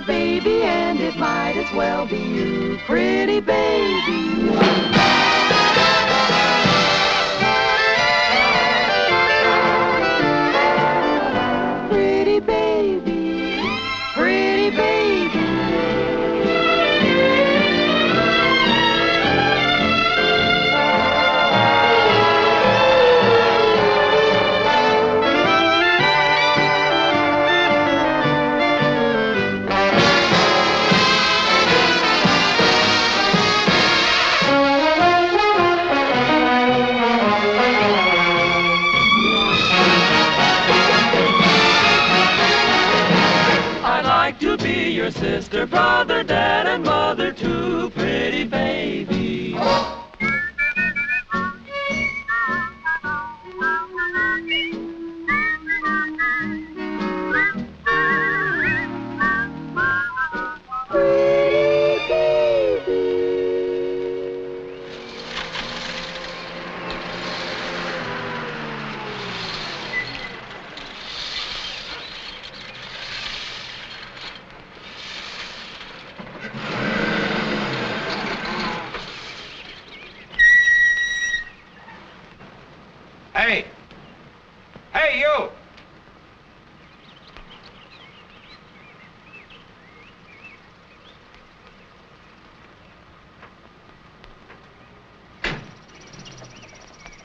a baby, and it might as well be you, pretty baby. Pretty baby, pretty baby. To be your sister, brother, dad, and mother too, pretty baby. Hey! Hey, you!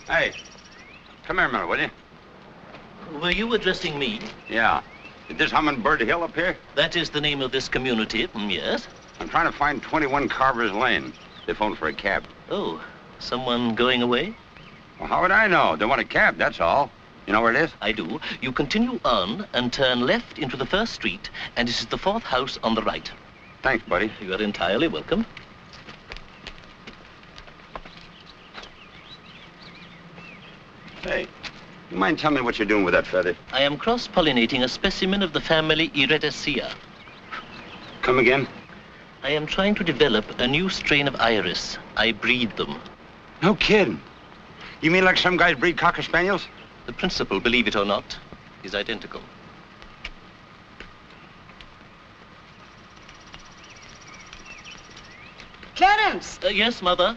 Hey, come here a minute, will you? Were you addressing me? Yeah. Is this Hummingbird Hill up here? That is the name of this community, yes. I'm trying to find 21 Carver's Lane. They phoned for a cab. Oh, someone going away? Well, how would I know? They want a cab, that's all. You know where it is? I do. You continue on and turn left into the first street, and it is the 4th house on the right. Thanks, buddy. You are entirely welcome. Hey, you mind telling me what you're doing with that feather? I am cross-pollinating a specimen of the family Iridaceae. Come again? I am trying to develop a new strain of iris. I breed them. No kidding. You mean like some guys breed Cocker Spaniels? The principle, believe it or not, is identical. Clarence! Yes, Mother?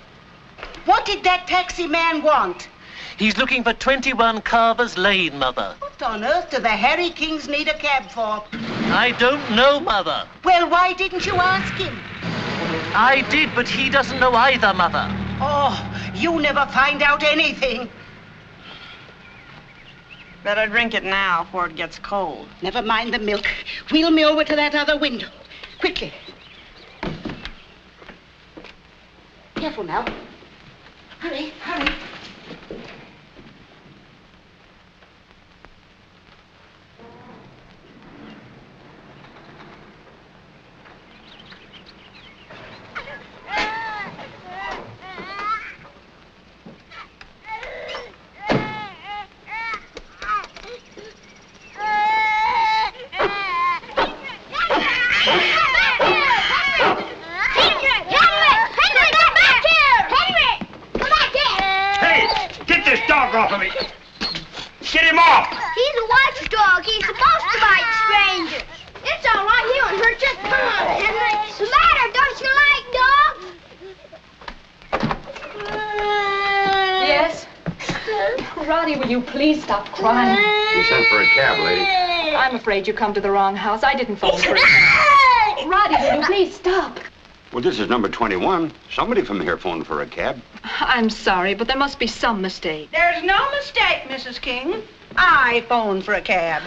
What did that taxi man want? He's looking for 21 Carver's Lane, Mother. What on earth do the Harry Kings need a cab for? I don't know, Mother. Well, why didn't you ask him? I did, but he doesn't know either, Mother. Oh, you never find out anything. Better drink it now before it gets cold. Never mind the milk. Wheel me over to that other window. Quickly. Careful now. Hurry, hurry. Off of me. Get him off! He's a watchdog. He's supposed to bite strangers. It's all right. He won't hurt you. Come on, Henry. What's the matter? Don't you like dogs? Yes? Roddy, will you please stop crying? You sent for a cab, lady. I'm afraid you come to the wrong house. I didn't phone for it. Roddy, will you please stop? Well, this is number 21. Somebody from here phoned for a cab. I'm sorry, but there must be some mistake. There's no mistake, Mrs. King. I phoned for a cab.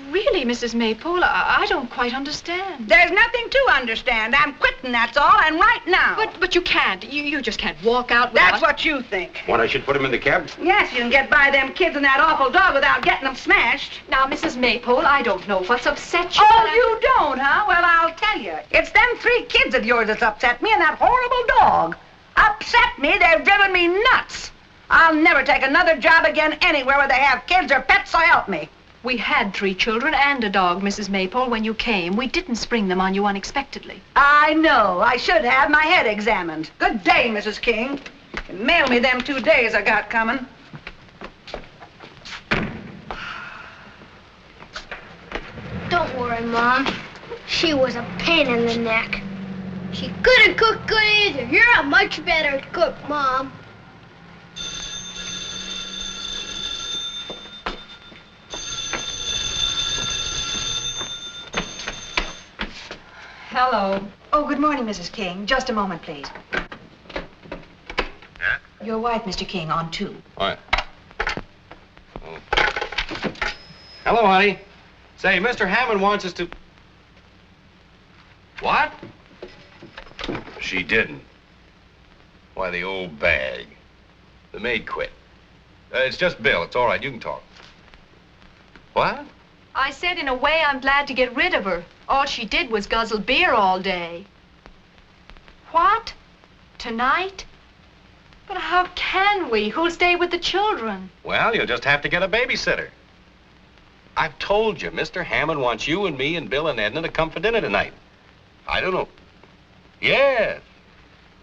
Really, Mrs. Maypole, I don't quite understand. There's nothing to understand. I'm quitting, that's all, and right now. But you can't. You just can't walk out without... That's what you think. What, I should put him in the cab? Yes, you can get by them kids and that awful dog without getting them smashed. Now, Mrs. Maypole, I don't know what's upset you. Oh, you don't, huh? Well, I'll tell you. It's them 3 kids of yours that's upset me and that horrible dog. Upset me? They've driven me nuts. I'll never take another job again anywhere where they have kids or pets, so help me. We had 3 children and a dog, Mrs. Maypole, when you came. We didn't spring them on you unexpectedly. I know. I should have my head examined. Good day, Mrs. King. You can mail me them 2 days I got coming. Don't worry, Mom. She was a pain in the neck. She couldn't cook good either. You're a much better cook, Mom. Hello. Oh, good morning, Mrs. King. Just a moment, please. Yeah? Your wife, Mr. King, on 2. What? Oh. Hello, honey. Say, Mr. Hammond wants us to... What? She didn't. Why, the old bag. The maid quit. It's just Bill. It's all right. You can talk. What? I said in a way I'm glad to get rid of her. All she did was guzzle beer all day. What? Tonight? But how can we? Who'll stay with the children? Well, you'll just have to get a babysitter. I've told you, Mr. Hammond wants you and me and Bill and Edna to come for dinner tonight. I don't know. Yes.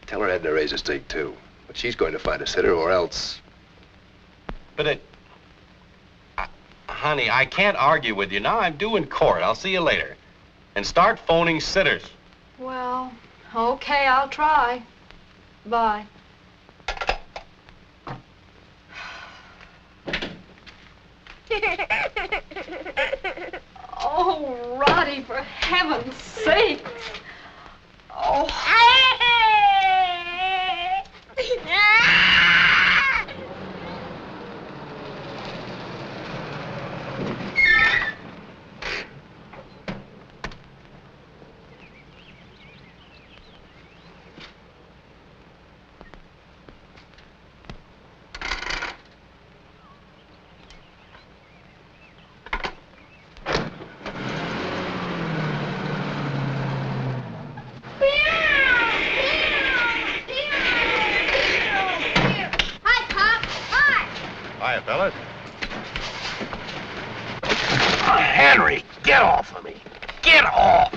Tell her Edna raise a steak, too. But she's going to find a sitter or else... But honey, I can't argue with you. Now I'm due in court. I'll see you later. And start phoning sitters. Well, okay, I'll try. Bye. Oh, Roddy, for heaven's sake. Oh. Hiya, fellas. Oh, Henry, get off of me. Get off.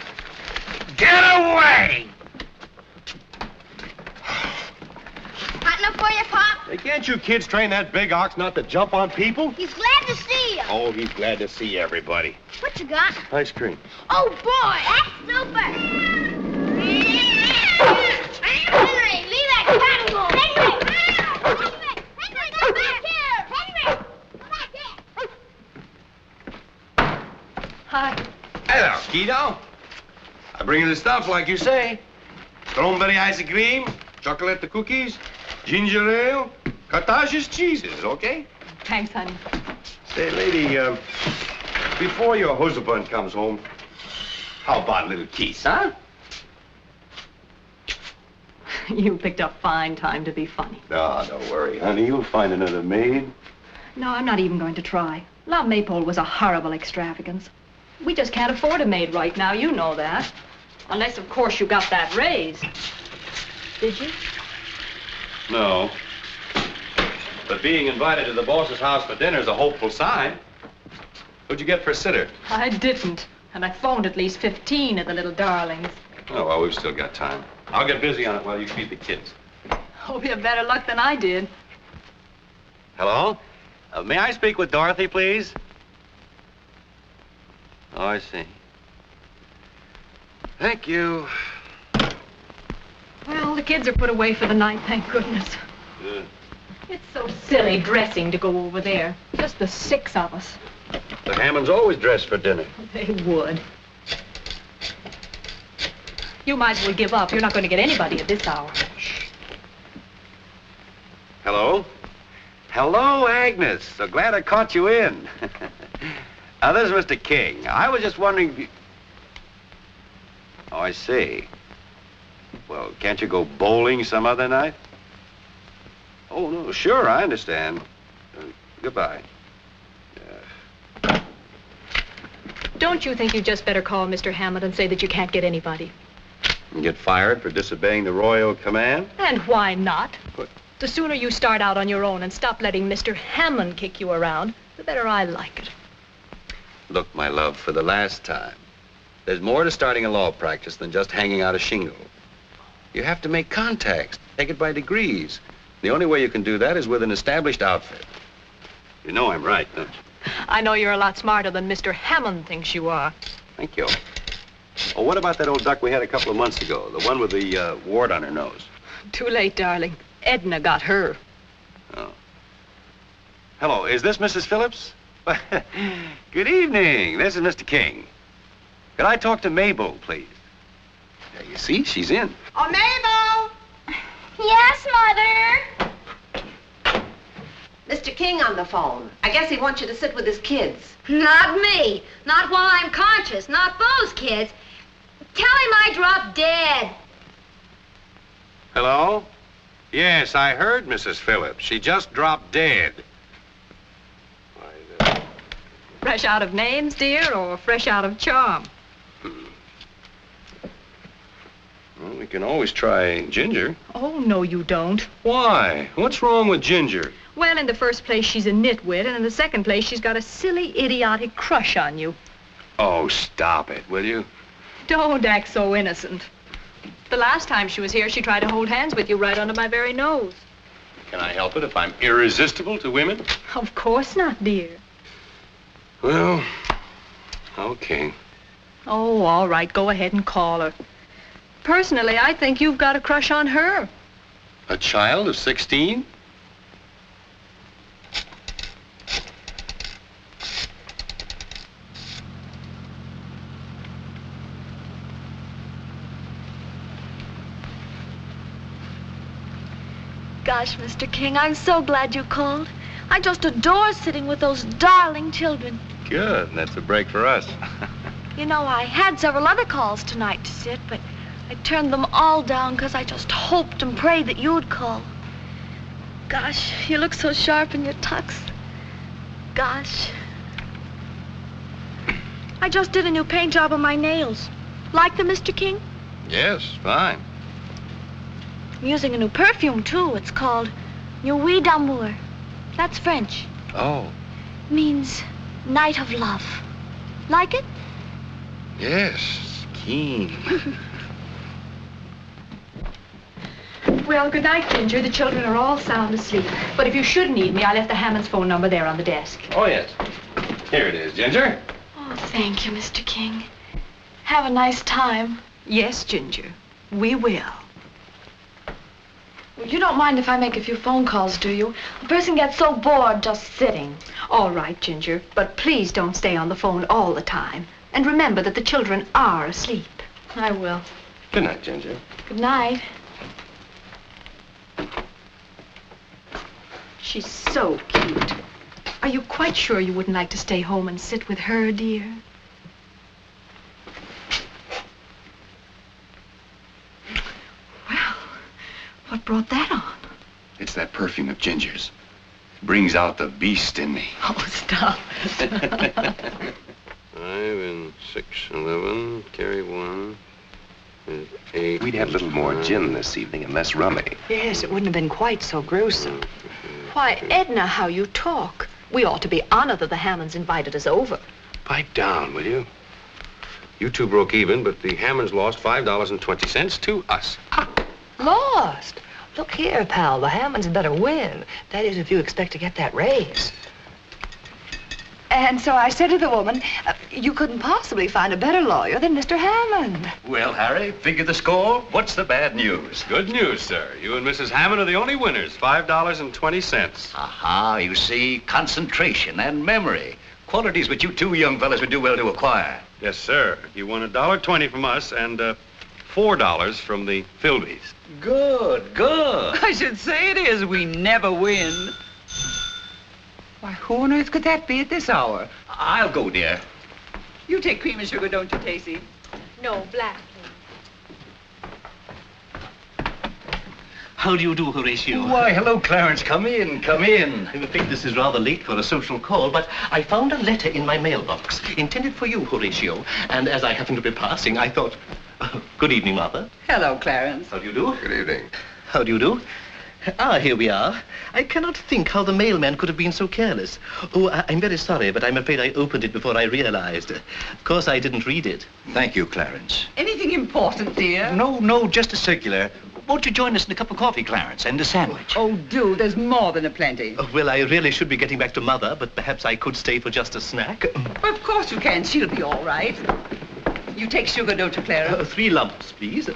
Get away. Hot enough for you, Pop? Hey, can't you kids train that big ox not to jump on people? He's glad to see you. Oh, he's glad to see everybody. What you got? Ice cream. Oh, boy, that's super. Henry, leave that cat alone. Henry! Henry, come back here! Henry! Come back here! Hi. Hello, kiddo. I bring you the stuff like you say. Strawberry ice cream, chocolate cookies, ginger ale, cottage cheeses, okay? Thanks, honey. Say, lady, before your husband comes home, how about a little kiss, huh? You picked a fine time to be funny. No, don't worry, honey. You'll find another maid. No, I'm not even going to try. La Maypole was a horrible extravagance. We just can't afford a maid right now, you know that. Unless, of course, you got that raise. Did you? No. But being invited to the boss's house for dinner is a hopeful sign. What'd you get for a sitter? I didn't. And I phoned at least 15 of the little darlings. Oh, well, we've still got time. I'll get busy on it while you feed the kids. Hope you have better luck than I did. Hello? May I speak with Dorothy, please? Oh, I see. Thank you. Well, the kids are put away for the night, thank goodness. Good. It's so silly dressing to go over there. Just the 6 of us. The Hammonds always dress for dinner. They would. You might as well give up. You're not going to get anybody at this hour. Hello? Hello, Agnes. So glad I caught you in. This is Mr. King. I was just wondering if you... Oh, I see. Well, can't you go bowling some other night? Oh, no, sure, I understand. Goodbye. Don't you think you'd just better call Mr. Hammond and say that you can't get anybody? And get fired for disobeying the royal command? And why not? But... The sooner you start out on your own and stop letting Mr. Hammond kick you around, the better I like it. Look, my love, for the last time, there's more to starting a law practice than just hanging out a shingle. You have to make contacts, take it by degrees. The only way you can do that is with an established outfit. You know I'm right, don't you? I know you're a lot smarter than Mr. Hammond thinks you are. Thank you. Oh, what about that old duck we had a couple of months ago? The one with the wart on her nose. Too late, darling. Edna got her. Oh. Hello, is this Mrs. Phillips? Good evening. This is Mr. King. Could I talk to Mabel, please? You see, she's in. Oh, Mabel! Yes, Mother. Mr. King on the phone. I guess he wants you to sit with his kids. Not me. Not while I'm conscious. Not those kids. Tell him I dropped dead. Hello? Yes, I heard Mrs. Phillips. She just dropped dead. Fresh out of names, dear, or fresh out of charm? Well, we can always try Ginger. Oh, no, you don't. Why? What's wrong with Ginger? Well, in the first place, she's a nitwit, and in the second place, she's got a silly, idiotic crush on you. Oh, stop it, will you? Don't act so innocent. The last time she was here, she tried to hold hands with you right under my very nose. Can I help it if I'm irresistible to women? Of course not, dear. Well, okay. Oh, all right, go ahead and call her. Personally, I think you've got a crush on her. A child of 16? Gosh, Mr. King, I'm so glad you called. I just adore sitting with those darling children. Good. That's a break for us. You know, I had several other calls tonight to sit, but I turned them all down because I just hoped and prayed that you'd call. Gosh, you look so sharp in your tux. Gosh. I just did a new paint job on my nails. Like them, Mr. King? Yes, fine. I'm using a new perfume, too. It's called Nuit d'Amour. That's French. Oh. Means night of love. Like it? Yes, keen. Well, good night, Ginger. The children are all sound asleep. But if you should need me, I left the Hammonds' phone number there on the desk. Oh, yes. Here it is, Ginger. Oh, thank you, Mr. King. Have a nice time. Yes, Ginger. We will. Well, you don't mind if I make a few phone calls, do you? A person gets so bored just sitting. All right, Ginger. But please don't stay on the phone all the time. And remember that the children are asleep. I will. Good night, Ginger. Good night. She's so cute. Are you quite sure you wouldn't like to stay home and sit with her, dear? Well, what brought that on? It's that perfume of Ginger's. It brings out the beast in me. Oh, stop. 5 and 6, 11. Carry 1. 8. We'd have a little more gin this evening and less rummy. Yes, it wouldn't have been quite so gruesome. Why, Edna, how you talk. We ought to be honored that the Hammonds invited us over. Pipe down, will you? You two broke even, but the Hammonds lost $5.20 to us. Lost? Look here, pal, the Hammonds had better win. That is, if you expect to get that raise. And so I said to the woman, you couldn't possibly find a better lawyer than Mr. Hammond. Well, Harry, figure the score. What's the bad news? Good news, sir. You and Mrs. Hammond are the only winners. $5.20. Aha, you see, concentration and memory. Qualities which you two young fellas would do well to acquire. Yes, sir. You won $1.20 from us and $4 from the Philbys. Good, good. I should say it is. We never win. Why, who on earth could that be at this hour? I'll go, dear. You take cream and sugar, don't you, Tacy? No, black. How do you do, Horatio? Why, hello, Clarence. Come in, come in. I'm afraid this is rather late for a social call, but I found a letter in my mailbox intended for you, Horatio. And as I happened to be passing, I thought, good evening, Martha. Hello, Clarence. How do you do? Good evening. How do you do? Ah, here we are. I cannot think how the mailman could have been so careless. Oh, I'm very sorry, but I'm afraid I opened it before I realized. Of course, I didn't read it. Thank you, Clarence. Anything important, dear? No, just a circular. Won't you join us in a cup of coffee, Clarence, and a sandwich? Oh, do. There's more than a plenty. Oh, well, I really should be getting back to Mother, but perhaps I could stay for just a snack. Of course you can. She'll be all right. You take sugar, don't you, Clara? 3 lumps, please.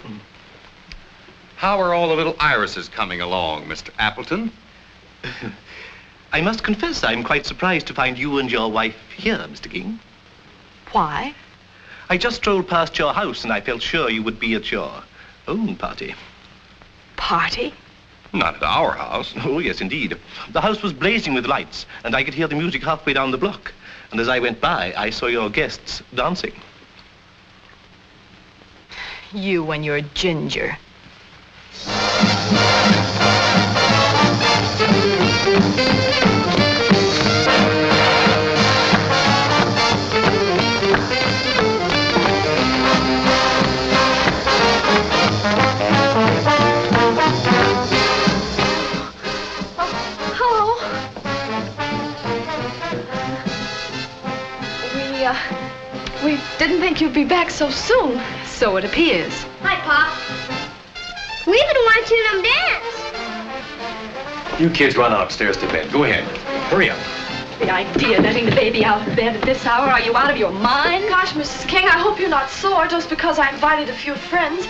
How are all the little irises coming along, Mr. Appleton? I must confess I'm quite surprised to find you and your wife here, Mr. King. Why? I just strolled past your house and I felt sure you would be at your own party. Party? Not at our house. Oh, yes, indeed. The house was blazing with lights and I could hear the music halfway down the block. And as I went by, I saw your guests dancing. You and your ginger. We didn't think you'd be back so soon. So it appears. Hi, Pop. We've been watching them dance. You kids run upstairs to bed. Go ahead. Hurry up. The idea, letting the baby out of bed at this hour. Are you out of your mind? Gosh, Mrs. King, I hope you're not sore just because I invited a few friends.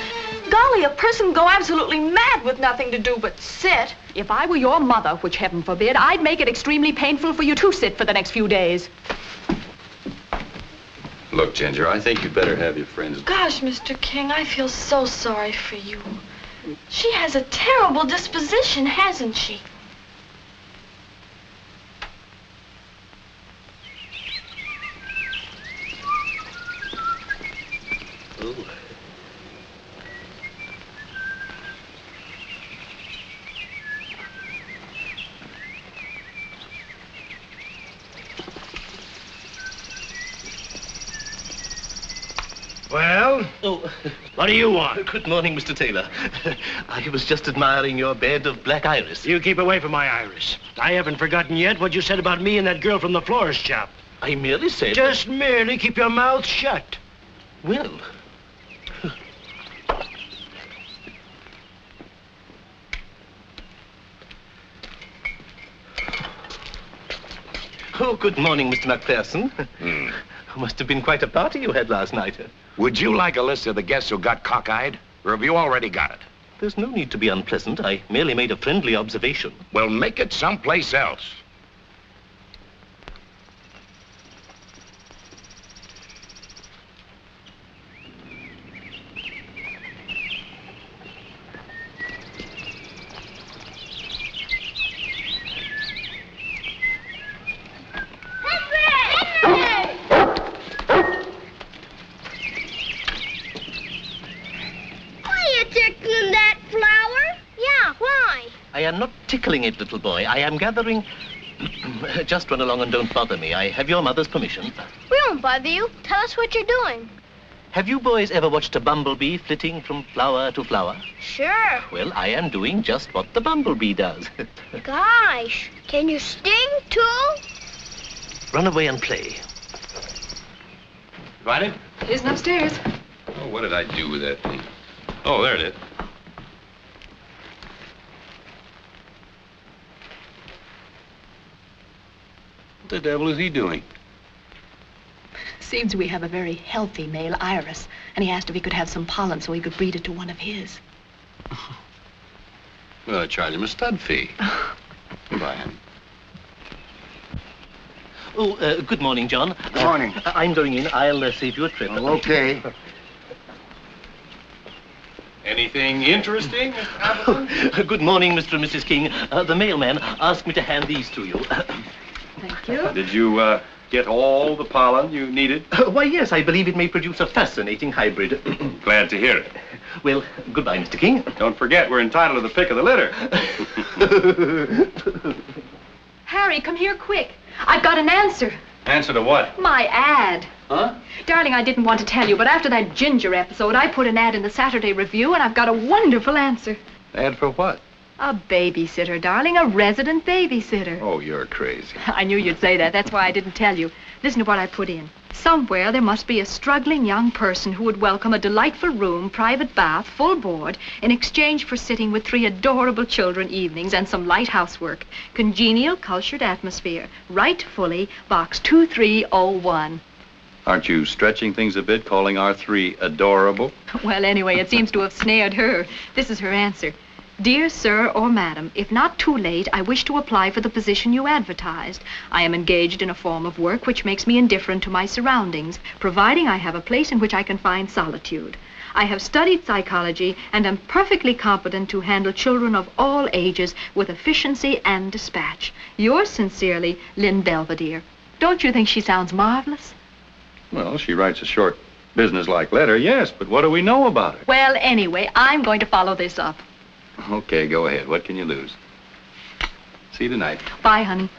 Golly, a person can go absolutely mad with nothing to do but sit. If I were your mother, which heaven forbid, I'd make it extremely painful for you to sit for the next few days. Look, Ginger, I think you'd better have your friends. Gosh, Mr. King, I feel so sorry for you. She has a terrible disposition, hasn't she? Oh. Well? Oh, what do you want? Good morning, Mr. Taylor. I was just admiring your bed of black iris. You keep away from my iris. I haven't forgotten yet what you said about me and that girl from the florist shop. I merely said... Just merely keep your mouth shut. Well... Oh, good morning, Mr. MacPherson. Must have been quite a party you had last night. Would you like a list of the guests who got cockeyed? Or have you already got it? There's no need to be unpleasant. I merely made a friendly observation. Well, make it someplace else. I am not tickling it, little boy. I am gathering... Just run along and don't bother me. I have your mother's permission. We won't bother you. Tell us what you're doing. Have you boys ever watched a bumblebee flitting from flower to flower? Sure. Well, I am doing just what the bumblebee does. Gosh, can you sting, too? Run away and play. Find it? Isn't upstairs. Oh, what did I do with that thing? Oh, there it is. What the devil is he doing? Seems we have a very healthy male iris, and he asked if he could have some pollen so he could breed it to one of his. Well, I charge him a stud fee. Goodbye, honey. Oh, good morning, John. Good morning. I'm going in. I'll save you a trip. Oh, okay. Anything interesting, Mr. Appleton? Good morning, Mr. and Mrs. King. The mailman asked me to hand these to you. Thank you. Did you get all the pollen you needed? Why, yes, I believe it may produce a fascinating hybrid. Glad to hear it. Well, goodbye, Mr. King. Don't forget, we're entitled to the pick of the litter. Harry, come here quick. I've got an answer. Answer to what? My ad. Huh? Darling, I didn't want to tell you, but after that Ginger episode, I put an ad in the Saturday Review, and I've got a wonderful answer. Ad for what? A babysitter, darling, a resident babysitter. Oh, you're crazy. I knew you'd say that. That's why I didn't tell you. Listen to what I put in. Somewhere there must be a struggling young person who would welcome a delightful room, private bath, full board, in exchange for sitting with 3 adorable children evenings and some light housework. Congenial, cultured atmosphere. Write fully, Box 2301. Aren't you stretching things a bit, calling our 3 adorable? Well, anyway, it seems to have snared her. This is her answer. Dear sir or madam, if not too late, I wish to apply for the position you advertised. I am engaged in a form of work which makes me indifferent to my surroundings, providing I have a place in which I can find solitude. I have studied psychology and am perfectly competent to handle children of all ages with efficiency and dispatch. Yours sincerely, Lynn Belvedere. Don't you think she sounds marvelous? Well, she writes a short, businesslike letter, yes, but what do we know about her? Well, anyway, I'm going to follow this up. Okay, go ahead. What can you lose? See you tonight. Bye, honey.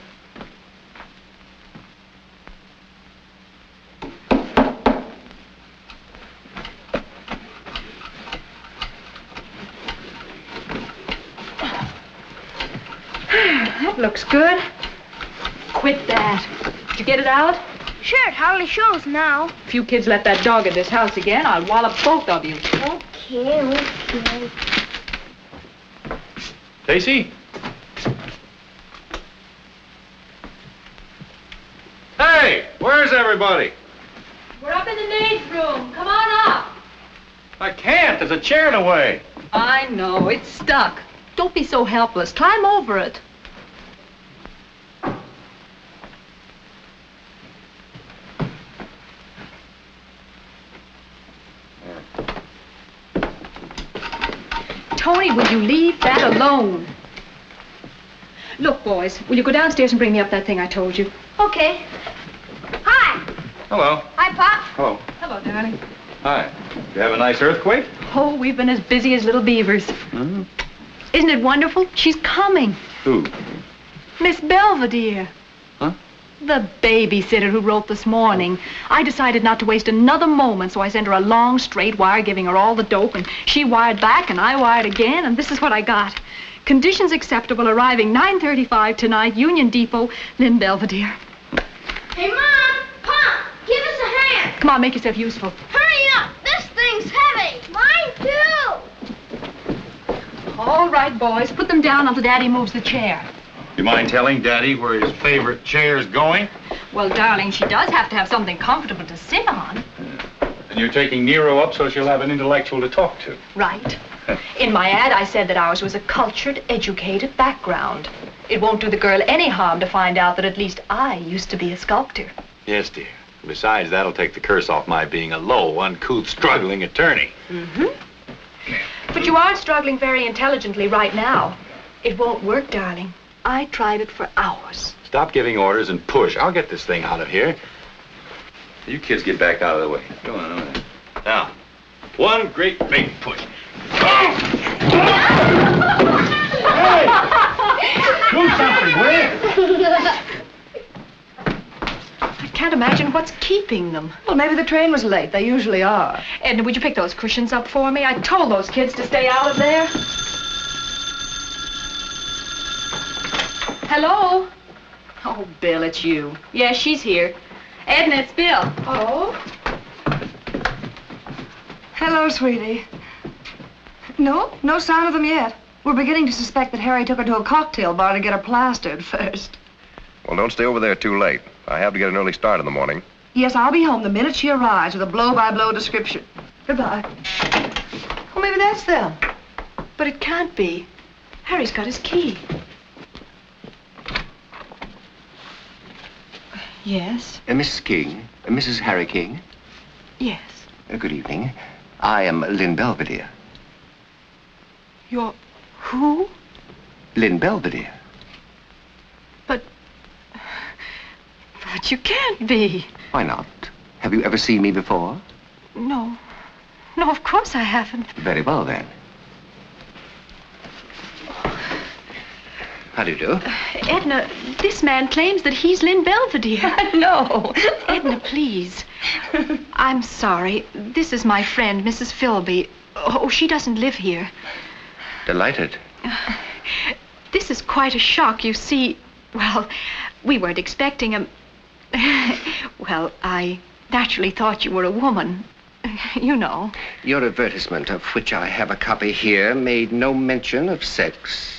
That looks good. Quit that. Did you get it out? Sure, it hardly shows now. If you kids let that dog in this house again, I'll wallop both of you. Okay. Stacy? Hey, where's everybody? We're up in the maid's room. Come on up. I can't. There's a chair in the way. I know. It's stuck. Don't be so helpless. Climb over it. Tony, will you leave that alone? Look, boys, will you go downstairs and bring me up that thing I told you? Okay. Hi. Hello. Hi, Pop. Hello. Hello, darling. Hi. You have a nice earthquake? Oh, we've been as busy as little beavers. Hmm? Isn't it wonderful? She's coming. Who? Miss Belvedere. Huh? The babysitter who wrote this morning. I decided not to waste another moment, so I sent her a long, straight wire giving her all the dope, and she wired back, and I wired again, and this is what I got. Conditions acceptable, arriving 9:35 tonight, Union Depot, Lynn Belvedere. Hey, Mom! Pop! Give us a hand! Come on, make yourself useful. Hurry up! This thing's heavy! Mine, too! All right, boys, put them down until Daddy moves the chair. You mind telling Daddy where his favorite chair's going? Well, darling, she does have to have something comfortable to sit on. And you're taking Nero up so she'll have an intellectual to talk to. Right. In my ad, I said that ours was a cultured, educated background. It won't do the girl any harm to find out that at least I used to be a sculptor. Yes, dear. Besides, that'll take the curse off my being a low, uncouth, struggling attorney. Mm-hmm. But you aren't struggling very intelligently right now. It won't work, darling. I tried it for hours. Stop giving orders and push. I'll get this thing out of here. You kids get back out of the way. Go on. Now, one great big push. Hey! Do something, will you? I can't imagine what's keeping them. Well, maybe the train was late. They usually are. Edna, would you pick those cushions up for me? I told those kids to stay out of there. Hello? Oh, Bill, it's you. Yes, she's here. Edna, it's Bill. Oh? Hello, sweetie. No sign of them yet. We're beginning to suspect that Harry took her to a cocktail bar to get her plastered first. Well, don't stay over there too late. I have to get an early start in the morning. Yes, I'll be home the minute she arrives with a blow-by-blow description. Goodbye. Oh, maybe that's them. But it can't be. Harry's got his key. Yes? Miss King, Mrs. Harry King. Yes. Good evening. I am Lynn Belvedere. You're who? Lynn Belvedere. But you can't be. Why not? Have you ever seen me before? No. No, of course I haven't. Very well, then. How do you do? Edna, this man claims that he's Lynn Belvedere. No. Edna, please. I'm sorry. This is my friend, Mrs. Philby. Oh, she doesn't live here. Delighted. This is quite a shock, you see. Well, we weren't expecting him. Well, I naturally thought you were a woman. You know. Your advertisement, of which I have a copy here, made no mention of sex.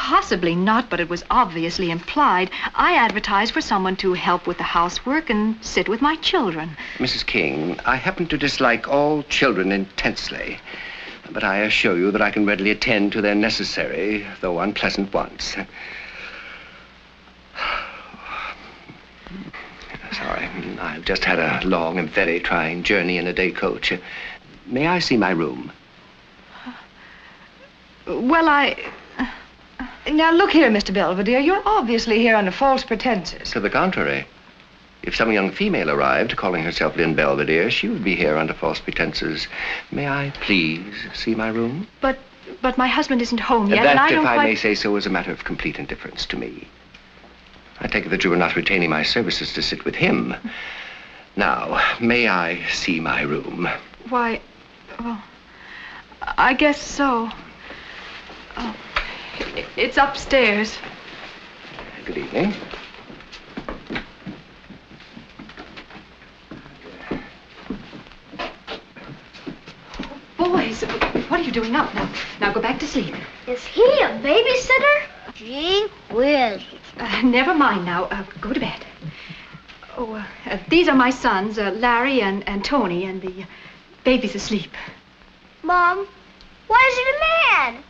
Possibly not, but it was obviously implied. I advertised for someone to help with the housework and sit with my children. Mrs. King, I happen to dislike all children intensely, but I assure you that I can readily attend to their necessary, though unpleasant wants. Sorry, I've just had a long and very trying journey in a day coach. May I see my room? Well, Now, look here, Mr. Belvedere. You're obviously here under false pretenses. To the contrary. If some young female arrived calling herself Lynn Belvedere, she would be here under false pretenses. May I please see my room? But my husband isn't home yet, That, and I don't if I quite... may say so, is a matter of complete indifference to me. I take it that you are not retaining my services to sit with him. Now, may I see my room? Why, well, I guess so. Oh, it's upstairs. Good evening. Boys, what are you doing up now? Now go back to sleep. Is he a babysitter? Gee whiz. Never mind now. Go to bed. Oh, these are my sons, Larry and Tony, and the baby's asleep. Mom, why is it a man?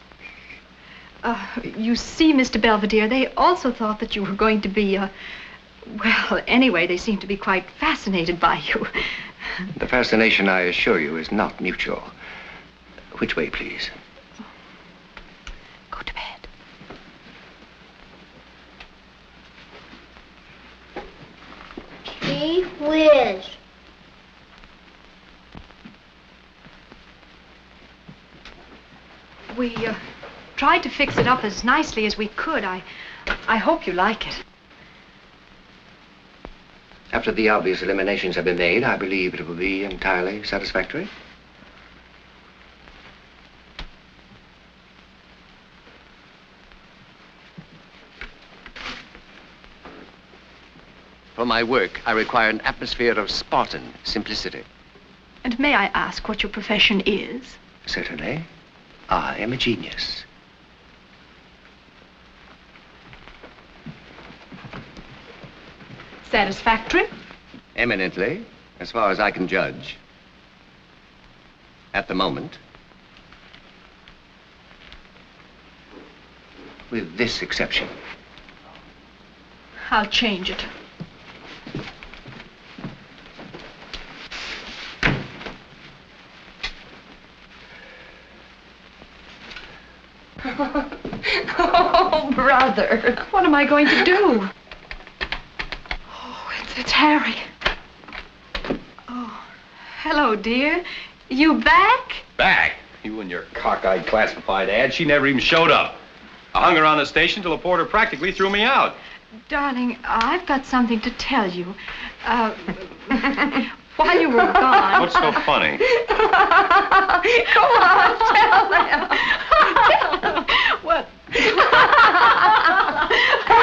You see, Mr. Belvedere, they also thought that you were going to be, well, anyway, they seem to be quite fascinated by you. The fascination, I assure you, is not mutual. Which way, please? Go to bed. Gee whiz. We, tried to fix it up as nicely as we could. I hope you like it. After the obvious eliminations have been made, I believe it will be entirely satisfactory. For my work, I require an atmosphere of Spartan simplicity. And may I ask what your profession is? Certainly. I am a genius. Satisfactory? Eminently, as far as I can judge. At the moment. With this exception. I'll change it. Oh, brother. What am I going to do? Oh, it's Harry. Oh, hello, dear. You back? Back? You and your cockeyed classified ad. She never even showed up. I hung around the station till the porter practically threw me out. Darling, I've got something to tell you. While you were gone... What's so funny? Go on, tell them. Tell them. What?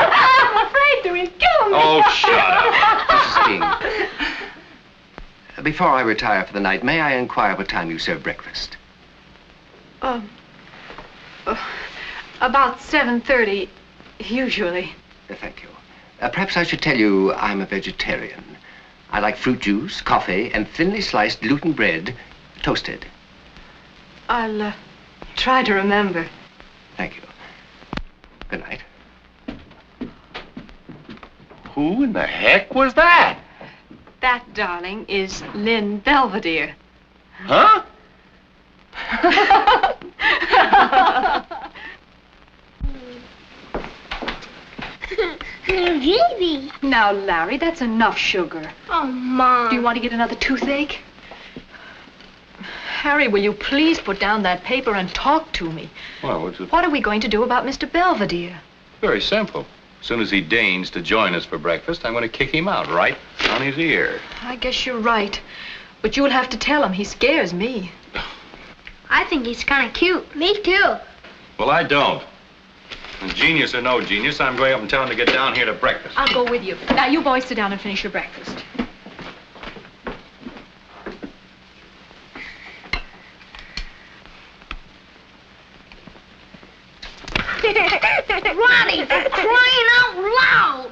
I'm afraid to. He'll kill me. Oh, shut up. Mrs. King, before I retire for the night, may I inquire what time you serve breakfast? About 7:30, usually. Thank you. Perhaps I should tell you I'm a vegetarian. I like fruit juice, coffee, and thinly sliced gluten bread, toasted. I'll try to remember. Thank you. Good night. Who in the heck was that? That, darling, is Lynn Belvedere. Huh? Baby. Now, Larry, that's enough sugar. Oh, Mom. Do you want to get another toothache? Harry, will you please put down that paper and talk to me? Well, what's it? What are we going to do about Mr. Belvedere? Very simple. As soon as he deigns to join us for breakfast, I'm going to kick him out right on his ear. I guess you're right. But you'll have to tell him. He scares me. I think he's kind of cute. Me too. Well, I don't. And genius or no genius, I'm going up and tell him to get down here to breakfast. I'll go with you. Now, you boys sit down and finish your breakfast. Ronnie, for crying out loud!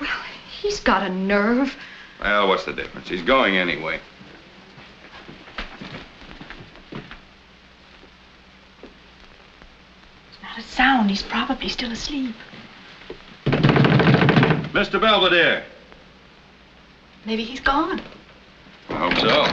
Well, he's got a nerve. Well, what's the difference? He's going anyway. Not a sound. He's probably still asleep. Mr. Belvedere. Maybe he's gone. I hope so.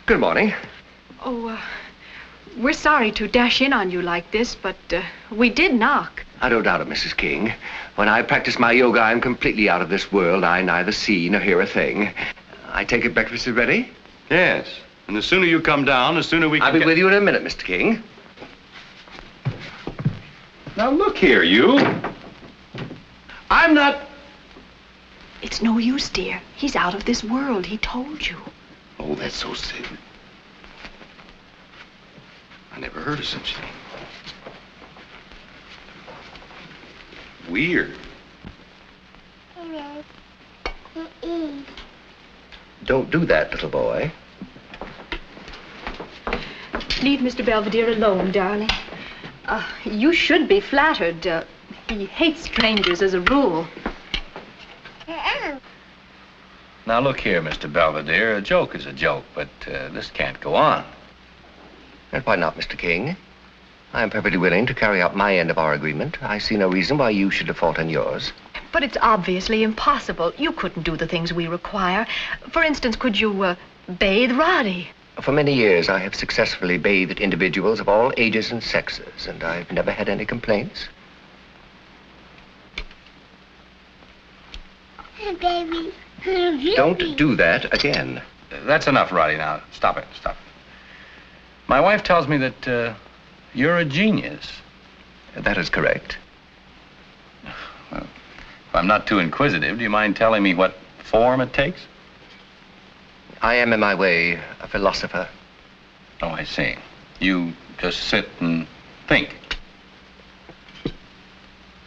Good morning. Oh, we're sorry to dash in on you like this, but we did knock. I don't doubt it, Mrs. King. When I practice my yoga, I'm completely out of this world. I neither see nor hear a thing. I take it breakfast is ready? Yes. And the sooner you come down, the sooner we can I'll be with you in a minute, Mr. King. Now, look here, you. I'm not... It's no use, dear. He's out of this world. He told you. Oh, that's so silly. I never heard of such a thing. Weird. Don't do that, little boy. Leave Mr. Belvedere alone, darling. You should be flattered. He hates strangers as a rule. Now, look here, Mr. Belvedere. A joke is a joke, but this can't go on. And why not, Mr. King? I am perfectly willing to carry out my end of our agreement. I see no reason why you should default on yours. But it's obviously impossible. You couldn't do the things we require. For instance, could you bathe Roddy? For many years, I have successfully bathed individuals of all ages and sexes, and I've never had any complaints. Baby. Don't do that again. That's enough, Roddy. Now, stop it. Stop it. My wife tells me that you're a genius. That is correct. Well, if I'm not too inquisitive, do you mind telling me what form it takes? I am, in my way, a philosopher. Oh, I see. You just sit and think.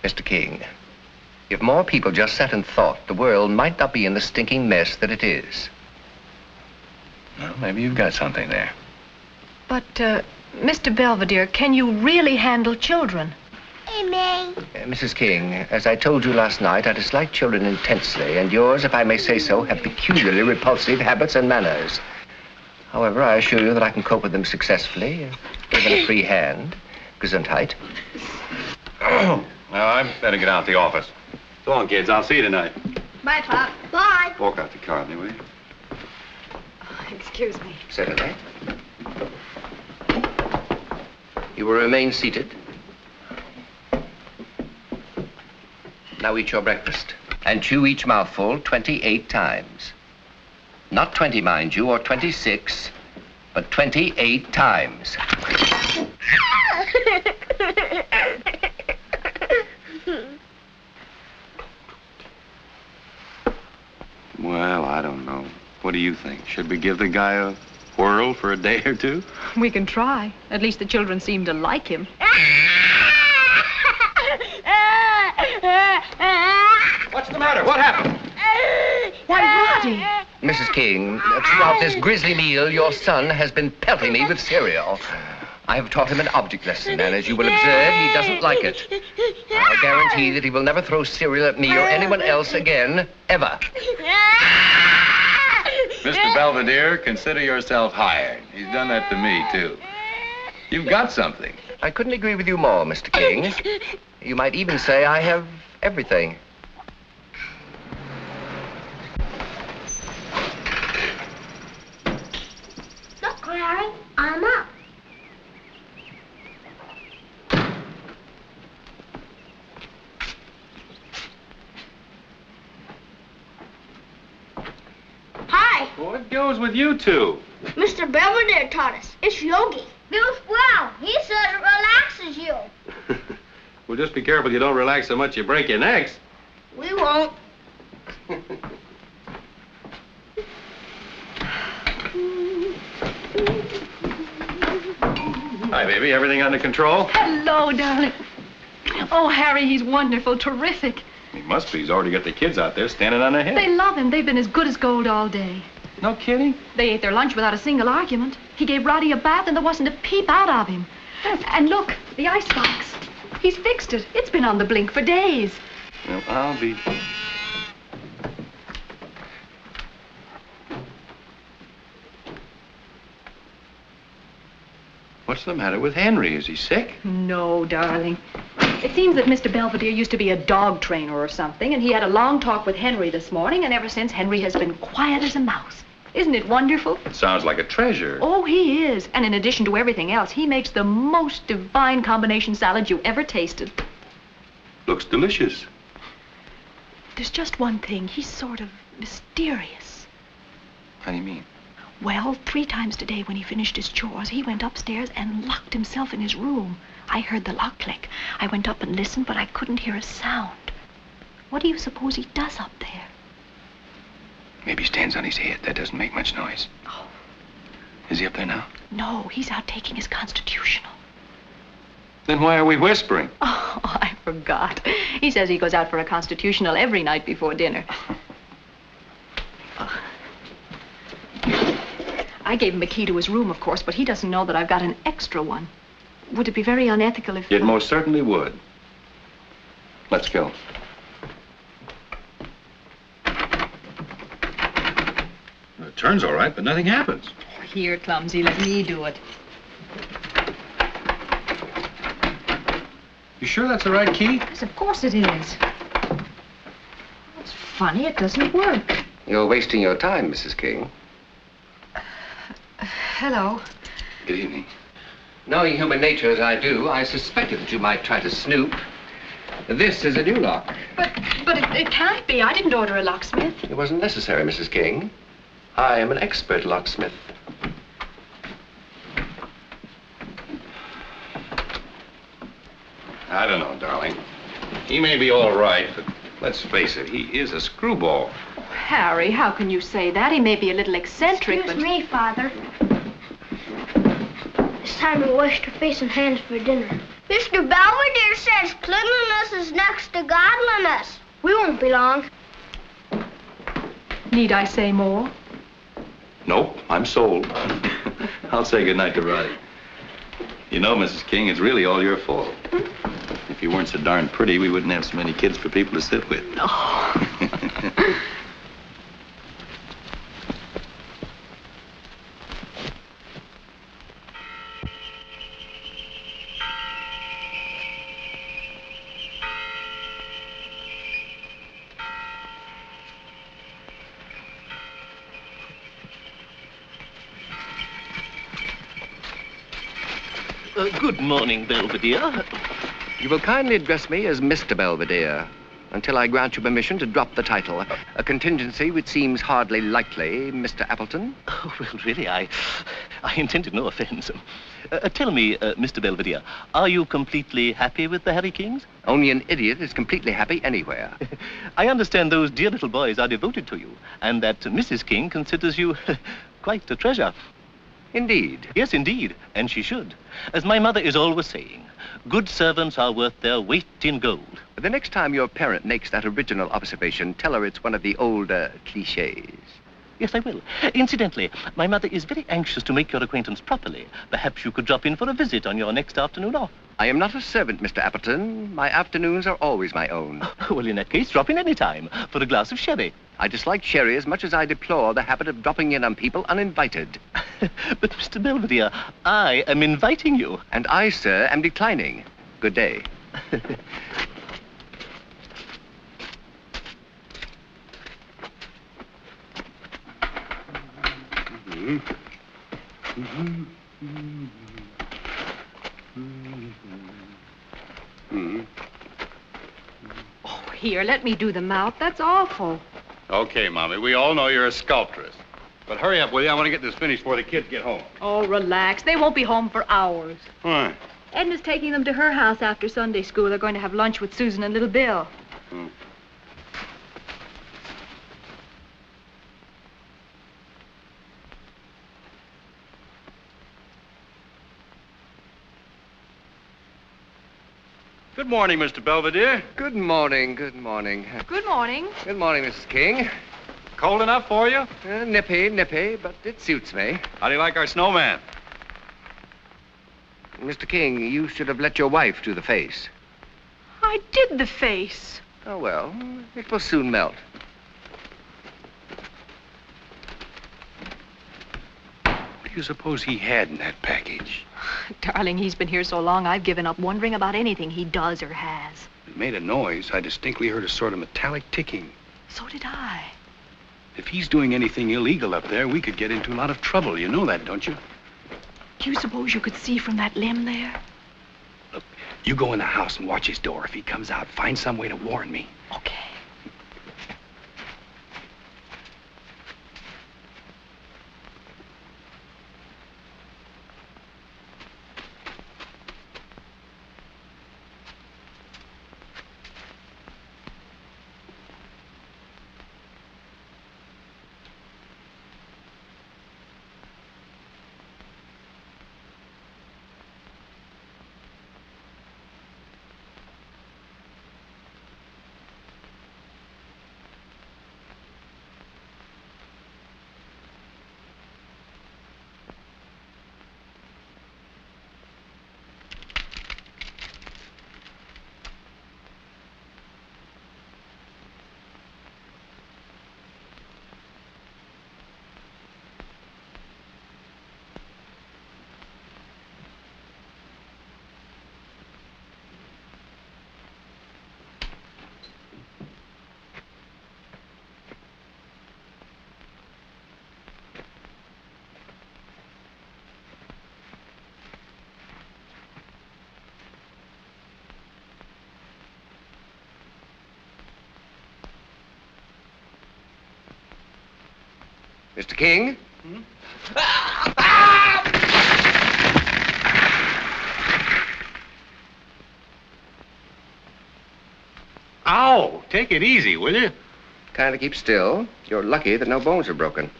Mr. King, if more people just sat and thought, the world might not be in the stinking mess that it is. Well, maybe you've got something there. But, Mr. Belvedere, can you really handle children? Amen. Mrs. King, as I told you last night, I dislike children intensely, and yours, if I may say so, have peculiarly repulsive habits and manners. However, I assure you that I can cope with them successfully, given a free hand. Gesundheit. Oh, now, I better get out the office. So long, kids. I'll see you tonight. Bye, Pop. Bye. Walk out the car, will you? Excuse me. Certainly. You will remain seated. Now eat your breakfast. And chew each mouthful 28 times. Not 20, mind you, or 26, but 28 times. Well, I don't know. What do you think? Should we give the guy a whirl for a day or two? We can try. At least the children seem to like him. What's the matter? What happened? Why, Roddy! Mrs. King, throughout this grisly meal, your son has been pelting me with cereal. I have taught him an object lesson, and as you will observe, he doesn't like it. I'll guarantee that he will never throw cereal at me or anyone else again, ever. Mr. Belvedere, consider yourself hired. He's done that to me, too. You've got something. I couldn't agree with you more, Mr. King. You might even say I have everything. Look, Larry, I'm up. Hi. What goes with you two? Mr. Belvedere taught us. It's yogi. Bill Brown. He said it relaxes you. Well, just be careful you don't relax so much you break your necks. We won't. Hi, baby. Everything under control? Hello, darling. Oh, Harry, he's wonderful, terrific. He must be. He's already got the kids out there standing on their head. They love him. They've been as good as gold all day. No kidding? They ate their lunch without a single argument. He gave Roddy a bath and there wasn't a peep out of him. And look, the icebox. He's fixed it. It's been on the blink for days. Well, I'll be... What's the matter with Henry? Is he sick? No, darling. It seems that Mr. Belvedere used to be a dog trainer or something, and he had a long talk with Henry this morning, and ever since, Henry has been quiet as a mouse. Isn't it wonderful? Sounds like a treasure. Oh, he is. And in addition to everything else, he makes the most divine combination salad you ever tasted. Looks delicious. There's just one thing. He's sort of mysterious. How do you mean? Well, 3 times today when he finished his chores, he went upstairs and locked himself in his room. I heard the lock click. I went up and listened, but I couldn't hear a sound. What do you suppose he does up there? Maybe he stands on his head. That doesn't make much noise. Oh. Is he up there now? No, he's out taking his constitutional. Then why are we whispering? Oh, I forgot. He says he goes out for a constitutional every night before dinner. I gave him a key to his room, of course, but he doesn't know that I've got an extra one. Would it be very unethical if... It most certainly would. Let's go. It turns all right, but nothing happens. Here, clumsy, let me do it. You sure that's the right key? Yes, of course it is. It's funny, it doesn't work. You're wasting your time, Mrs. King. Hello. Good evening. Knowing human nature as I do, I suspected that you might try to snoop. This is a new lock. But it can't be. I didn't order a locksmith. It wasn't necessary, Mrs. King. I am an expert locksmith. I don't know, darling. He may be all right, but let's face it, he is a screwball. Harry, how can you say that? He may be a little eccentric, Excuse but... me, Father. It's time to wash your face and hands for dinner. Mr. Belvedere says cleanliness is next to godliness. We won't be long. Need I say more? Nope, I'm sold. I'll say goodnight to Roddy. You know, Mrs. King, it's really all your fault. If you weren't so darn pretty, we wouldn't have so many kids for people to sit with. Oh. Good morning, Belvedere. You will kindly address me as Mr. Belvedere until I grant you permission to drop the title. A contingency which seems hardly likely, Mr. Appleton. Oh, well, really, I intended no offense. Tell me, Mr. Belvedere, are you completely happy with the Harry Kings? Only an idiot is completely happy anywhere. I understand those dear little boys are devoted to you, and that Mrs. King considers you quite a treasure. Indeed. Yes, indeed, and she should. As my mother is always saying, good servants are worth their weight in gold. The next time your parent makes that original observation, tell her it's one of the older cliches. Yes, I will. Incidentally, my mother is very anxious to make your acquaintance properly. Perhaps you could drop in for a visit on your next afternoon off. I am not a servant, Mr. Appleton. My afternoons are always my own. Well, in that case, drop in any time for a glass of sherry. I dislike sherry as much as I deplore the habit of dropping in on people uninvited. But, Mr. Belvedere, I am inviting you. And I, sir, am declining. Good day. Oh, here, let me do the mouth. That's awful. Okay, Mommy, we all know you're a sculptress. But hurry up, will you? I want to get this finished before the kids get home. Oh, relax. They won't be home for hours. Why? Edna's taking them to her house after Sunday school. They're going to have lunch with Susan and little Bill. Good morning, Mr. Belvedere. Good morning, good morning. Good morning. Good morning, Mrs. King. Cold enough for you? Nippy, but it suits me. How do you like our snowman? Mr. King, you should have let your wife do the face. I did the face. Oh, well, it will soon melt. What do you suppose he had in that package? Darling, he's been here so long, I've given up wondering about anything he does or has. It made a noise. I distinctly heard a sort of metallic ticking. So did I. If he's doing anything illegal up there, we could get into a lot of trouble. You know that, don't you? Do you suppose you could see from that limb there? Look, you go in the house and watch his door. If he comes out, find some way to warn me. Okay. Mr. King? Ow! Take it easy, will you? Kind of keep still. You're lucky that no bones are broken.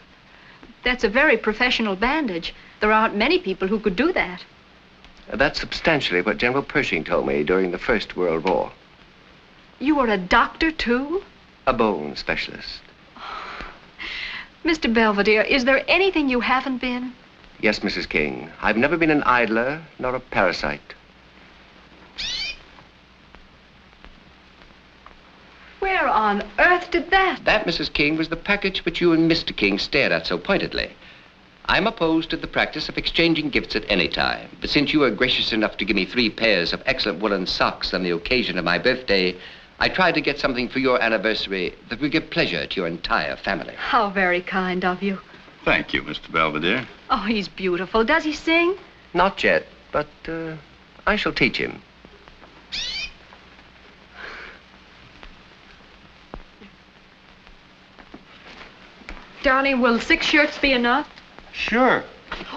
That's a very professional bandage. There aren't many people who could do that. That's substantially what General Pershing told me during the First World War. You were a doctor, too? A bone specialist. Mr. Belvedere, is there anything you haven't been? Yes, Mrs. King. I've never been an idler nor a parasite. Where on earth did that? That, Mrs. King, was the package which you and Mr. King stared at so pointedly. I'm opposed to the practice of exchanging gifts at any time, but since you were gracious enough to give me 3 pairs of excellent woolen socks on the occasion of my birthday, I tried to get something for your anniversary that would give pleasure to your entire family. How very kind of you. Thank you, Mr. Belvedere. Oh, he's beautiful. Does he sing? Not yet, but I shall teach him. Darling, will 6 shirts be enough? Sure.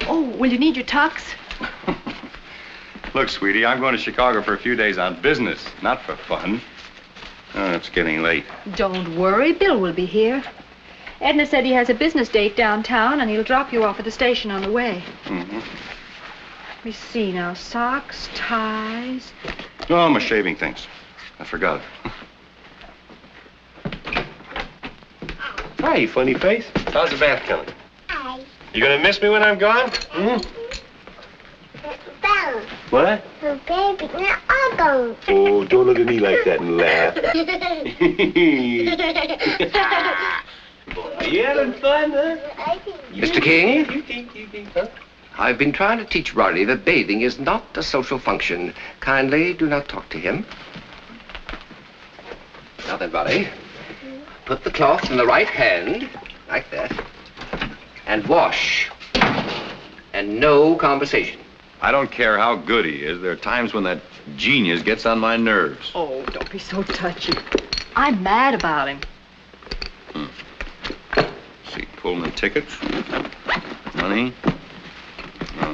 Oh, will you need your tux? Look, sweetie, I'm going to Chicago for a few days on business, not for fun. Oh, it's getting late. Don't worry, Bill will be here. Edna said he has a business date downtown, and he'll drop you off at the station on the way. Mm-hmm. Let me see now. Socks, ties. Oh, my shaving things. I forgot. Hi, funny face. How's the bath coming? Hi. You gonna miss me when I'm gone? Hmm? What? Oh, baby, now I'm going. Oh, don't look at me like that and laugh. Are you having fun, huh? Mr. King? You think, huh? I've been trying to teach Roddy that bathing is not a social function. Kindly do not talk to him. Now then, Roddy, put the cloth in the right hand, like that, and wash. And no conversation. I don't care how good he is. There are times when that genius gets on my nerves. Oh, don't be so touchy. I'm mad about him. See, Pullman tickets, money. Oh.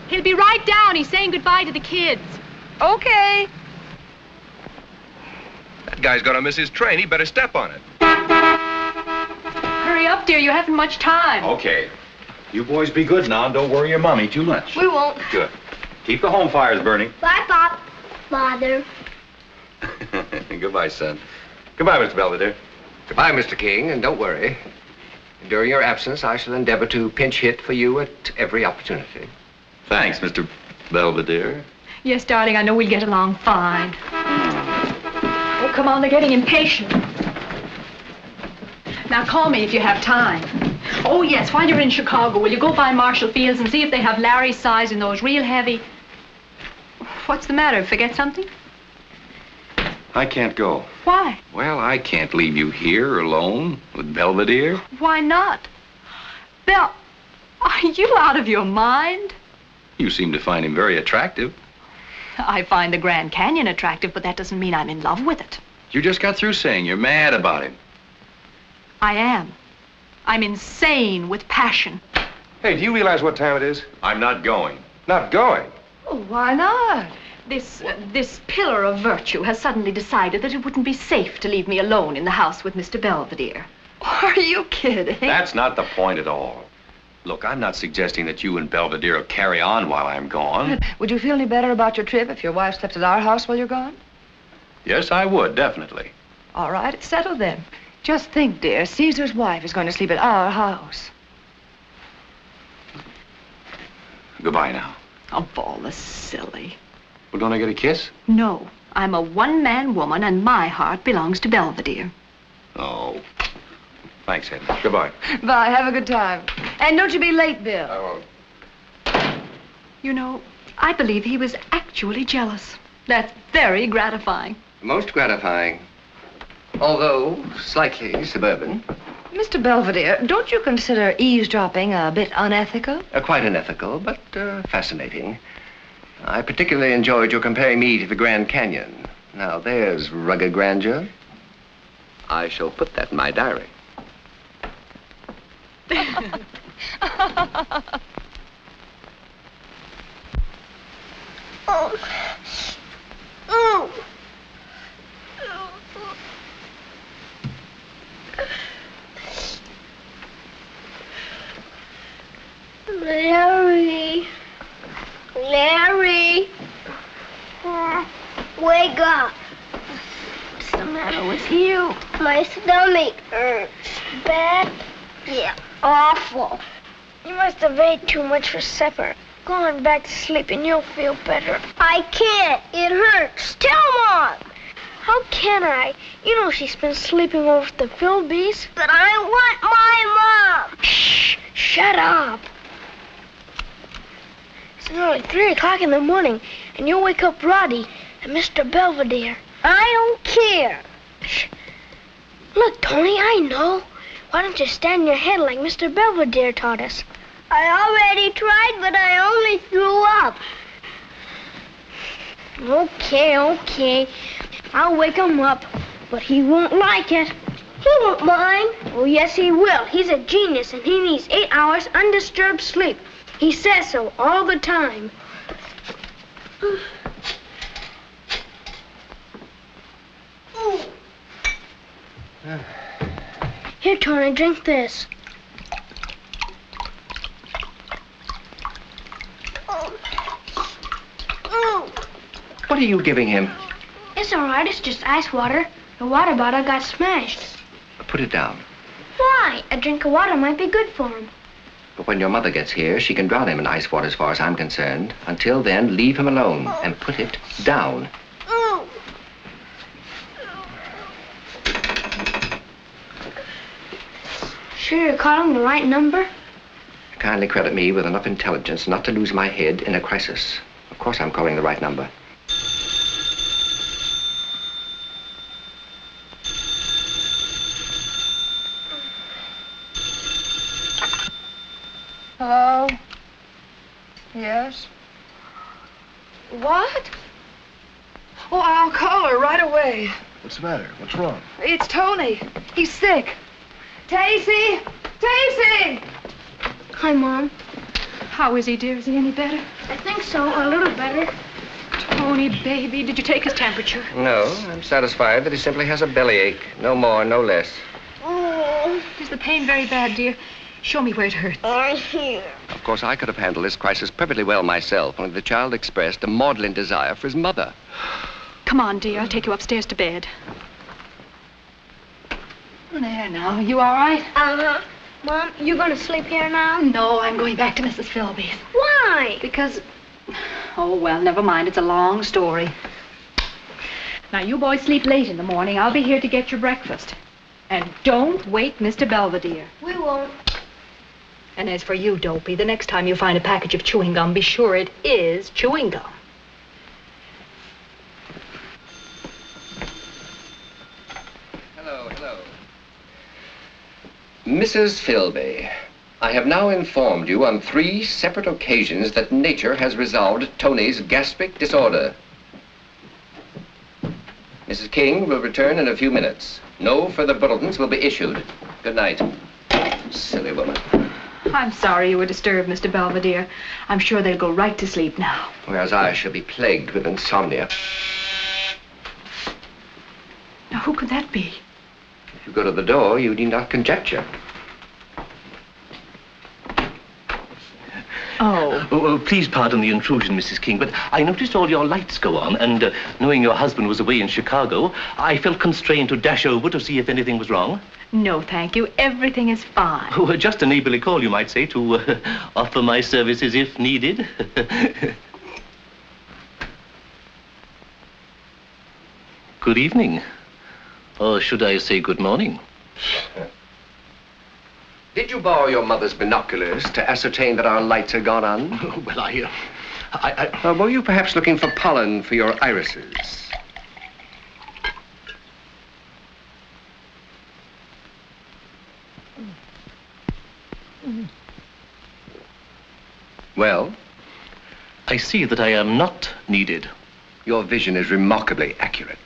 He'll be right down. He's saying goodbye to the kids. Okay. That guy's gonna miss his train. He better step on it. Hurry up, dear. You haven't much time. Okay. You boys be good now and don't worry your mommy too much. We won't. Good. Keep the home fires burning. Bye, Pop. Father. Goodbye, son. Goodbye, Mr. Belvedere. Goodbye, Mr. King, and don't worry. During your absence, I shall endeavor to pinch hit for you at every opportunity. Thanks, Mr. Belvedere. Yes, darling, I know we'll get along fine. Oh, come on, they're getting impatient. Now, call me if you have time. Oh, yes, while you're in Chicago, will you go by Marshall Fields and see if they have Larry's size in those real heavy... What's the matter? Forget something? I can't go. Why? Well, I can't leave you here alone with Belvedere. Why not? Bel, are you out of your mind? You seem to find him very attractive. I find the Grand Canyon attractive, but that doesn't mean I'm in love with it. You just got through saying you're mad about him. I am. I'm insane with passion. Hey, do you realize what time it is? I'm not going. Not going? Oh, why not? This pillar of virtue has suddenly decided that it wouldn't be safe to leave me alone in the house with Mr. Belvedere. Are you kidding? That's not the point at all. Look, I'm not suggesting that you and Belvedere will carry on while I'm gone. Would you feel any better about your trip if your wife slept at our house while you're gone? Yes, I would, definitely. All right, it's settled then. Just think, dear, Caesar's wife is going to sleep at our house. Goodbye now. Oh, all the silly. Well, don't I get a kiss? No, I'm a one-man woman, and my heart belongs to Belvedere. Oh. Thanks, Ed. Goodbye. Bye, have a good time. And don't you be late, Bill. I won't. You know, I believe he was actually jealous. That's very gratifying. Most gratifying. Although slightly suburban. Mr. Belvedere, don't you consider eavesdropping a bit unethical? Quite unethical, but fascinating. I particularly enjoyed your comparing me to the Grand Canyon. Now, there's rugged grandeur. I shall put that in my diary. Oh. Oh. Larry. Larry. Wake up. What's the matter with you? My stomach hurts. Bad? Yeah, awful. You must have ate too much for supper. Go on back to sleep and you'll feel better. I can't. It hurts. Tell Mom. How can I? You know she's been sleeping over at the Philbys. But I want my mom. Shh. Shut up. It's nearly 3 o'clock in the morning, and you'll wake up Roddy and Mr. Belvedere. I don't care. Shh. Look, Tony, I know. Why don't you stand your head like Mr. Belvedere taught us? I already tried, but I only threw up. Okay. I'll wake him up, but he won't like it. He won't mind. Oh, yes, he will. He's a genius, and he needs 8 hours undisturbed sleep. He says so all the time. Here, Tony, drink this. What are you giving him? It's all right. It's just ice water. The water bottle got smashed. Put it down. Why? A drink of water might be good for him. But when your mother gets here, she can drown him in ice water as far as I'm concerned. Until then, leave him alone and put it down. Sure you're calling the right number? Kindly credit me with enough intelligence not to lose my head in a crisis. Of course I'm calling the right number. Hello? Yes? What? Oh, I'll call her right away. What's the matter? What's wrong? It's Tony. He's sick. Tacy! Tacy! Hi, Mom. How is he, dear? Is he any better? I think so, a little better. Tony, baby, did you take his temperature? No, I'm satisfied that he simply has a bellyache. No more, no less. Oh. Is the pain very bad, dear? Show me where it hurts. Here. Of course, I could have handled this crisis perfectly well myself, only the child expressed a maudlin desire for his mother. Come on, dear. I'll take you upstairs to bed. There now. You all right? Uh-huh. Mom, you going to sleep here now? No, I'm going back to Mrs. Philby's. Why? Because... Oh, well, never mind. It's a long story. Now, you boys sleep late in the morning. I'll be here to get your breakfast. And don't wake Mr. Belvedere. We won't. And as for you, Dopey, the next time you find a package of chewing gum, be sure it is chewing gum. Hello. Mrs. Philby, I have now informed you on 3 separate occasions that nature has resolved Tony's gastric disorder. Mrs. King will return in a few minutes. No further bulletins will be issued. Good night. Silly woman. I'm sorry you were disturbed, Mr. Belvedere. I'm sure they'll go right to sleep now. Whereas I shall be plagued with insomnia. Now, who could that be? If you go to the door, you need not conjecture. Oh, please pardon the intrusion, Mrs. King, but I noticed all your lights go on, and knowing your husband was away in Chicago, I felt constrained to dash over to see if anything was wrong. No, thank you. Everything is fine. Oh, just a neighborly call, you might say, to offer my services if needed. Good evening. Or should I say good morning? Did you borrow your mother's binoculars to ascertain that our lights had gone on? Oh, well, were you perhaps looking for pollen for your irises? Well? I see that I am not needed. Your vision is remarkably accurate.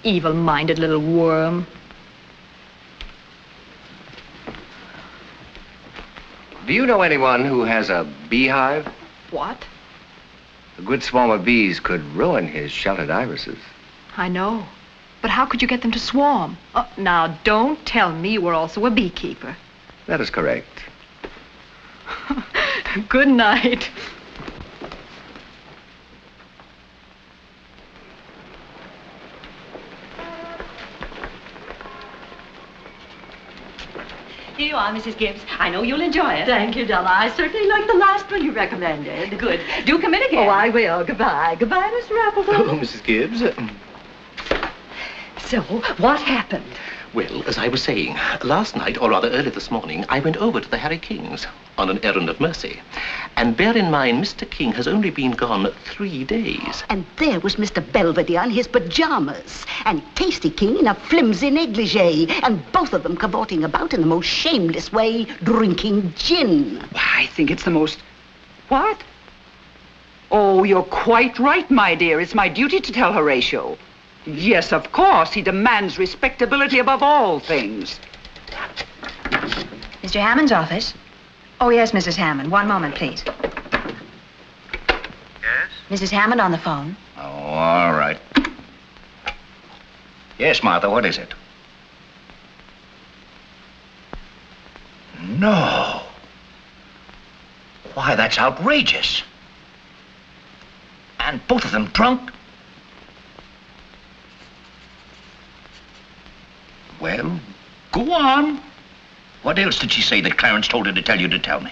Evil-minded little worm. Do you know anyone who has a beehive? What? A good swarm of bees could ruin his sheltered irises. I know. But how could you get them to swarm? Oh, now, don't tell me you were also a beekeeper. That is correct. Good night. Here you are, Mrs. Gibbs. I know you'll enjoy it. Thank you, Della. I certainly liked the last one you recommended. Good. Do come in again. Oh, I will. Goodbye. Goodbye, Mr. Appleton. Oh, Mrs. Gibbs. So, what happened? Well, as I was saying, last night, or rather early this morning, I went over to the Harry King's on an errand of mercy. And bear in mind, Mr. King has only been gone 3 days. And there was Mr. Belvedere in his pajamas, and Tasty King in a flimsy negligee, and both of them cavorting about in the most shameless way, drinking gin. Why, I think it's the most... What? Oh, you're quite right, my dear. It's my duty to tell Horatio. Yes, of course. He demands respectability above all things. Mr. Hammond's office? Oh, yes, Mrs. Hammond. One moment, please. Yes? Mrs. Hammond on the phone. Oh, all right. Yes, Martha, what is it? No. Why, that's outrageous. And both of them drunk? Well, go on. What else did she say that Clarence told her to tell you to tell me?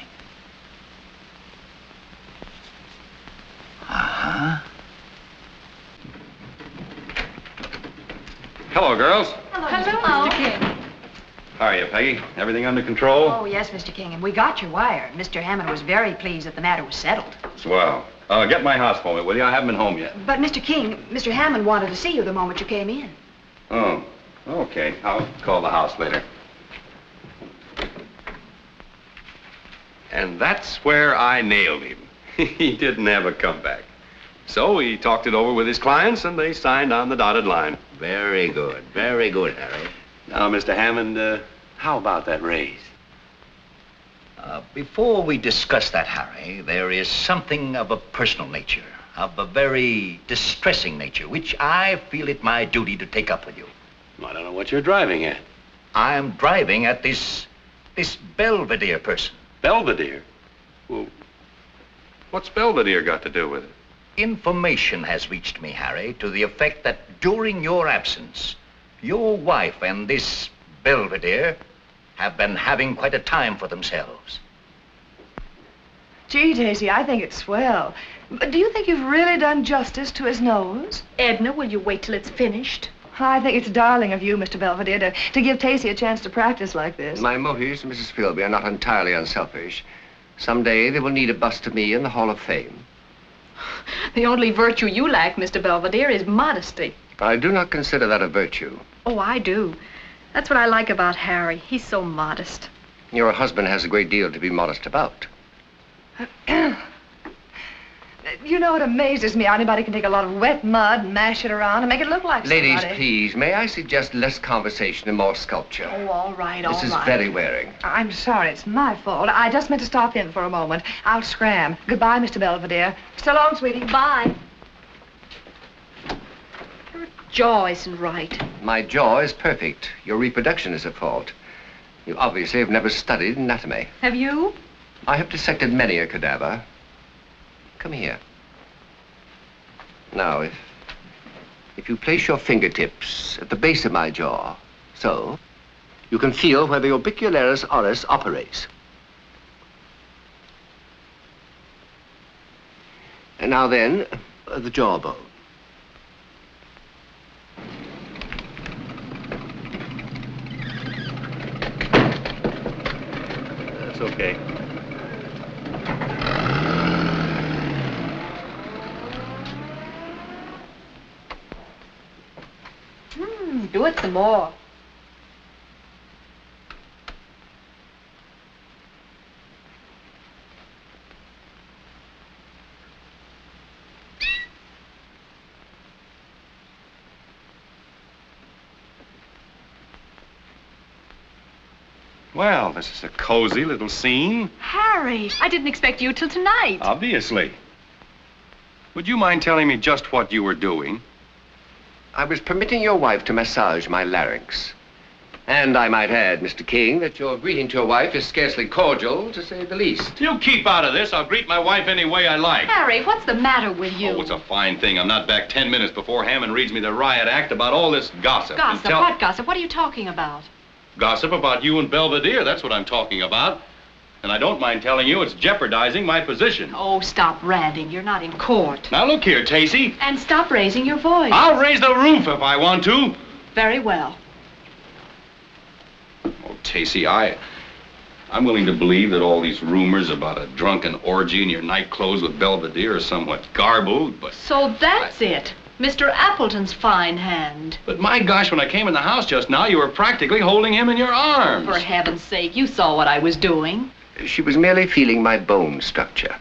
Uh-huh. Hello, girls. Hello, Mr. King. How are you, Peggy? Everything under control? Oh, yes, Mr. King, and we got your wire. Mr. Hammond was very pleased that the matter was settled. Swell. Get my house for me, will you? I haven't been home yet. But, Mr. King, Mr. Hammond wanted to see you the moment you came in. Oh, okay. I'll call the house later. And that's where I nailed him. He didn't have a comeback. So he talked it over with his clients, and they signed on the dotted line. Very good, Harry. Now, Mr. Hammond, how about that raise? Before we discuss that, Harry, there is something of a personal nature of a very distressing nature, which I feel it my duty to take up with you. I don't know what you're driving at. I'm driving at this Belvedere person. Belvedere? Well, what's Belvedere got to do with it? Information has reached me, Harry, to the effect that during your absence, your wife and this Belvedere have been having quite a time for themselves. Gee, Daisy, I think it's swell. But do you think you've really done justice to his nose? Edna, will you wait till it's finished? I think it's darling of you, Mr. Belvedere, to give Tacy a chance to practice like this. My motives, Mrs. Philby, are not entirely unselfish. Someday they will need a bust of me in the Hall of Fame. The only virtue you lack, Mr. Belvedere, is modesty. I do not consider that a virtue. Oh, I do. That's what I like about Harry. He's so modest. Your husband has a great deal to be modest about. You know, it amazes me how anybody can take a lot of wet mud and mash it around and make it look like Ladies, somebody. please, may I suggest less conversation and more sculpture? Oh, all right, all right. This is very wearing. I'm sorry, it's my fault. I just meant to stop in for a moment. I'll scram. Goodbye, Mr. Belvedere. So long, sweetie. Bye. Your jaw isn't right. My jaw is perfect. Your reproduction is at fault. You obviously have never studied anatomy. Have you? I have dissected many a cadaver. Come here. Now, if you place your fingertips at the base of my jaw, so, you can feel where the orbicularis oris operates. And now then, the jawbone. That's okay. Do it some more. Well, this is a cozy little scene. Harry, I didn't expect you till tonight. Obviously. Would you mind telling me just what you were doing? I was permitting your wife to massage my larynx. And I might add, Mr. King, that your greeting to your wife is scarcely cordial, to say the least. You keep out of this. I'll greet my wife any way I like. Harry, what's the matter with you? Oh, it's a fine thing. I'm not back 10 minutes before Hammond reads me the riot act about all this gossip. Gossip? What gossip? What are you talking about? Gossip about you and Belvedere. That's what I'm talking about. And I don't mind telling you it's jeopardizing my position. Oh, stop ranting. You're not in court. Now, look here, Tacy. And stop raising your voice. I'll raise the roof if I want to. Very well. Oh, Tacy, I'm willing to believe that all these rumors about a drunken orgy in your night clothes with Belvedere are somewhat garbled, but... So that's it. Mr. Appleton's fine hand. But my gosh, when I came in the house just now, you were practically holding him in your arms. For heaven's sake, you saw what I was doing. She was merely feeling my bone structure.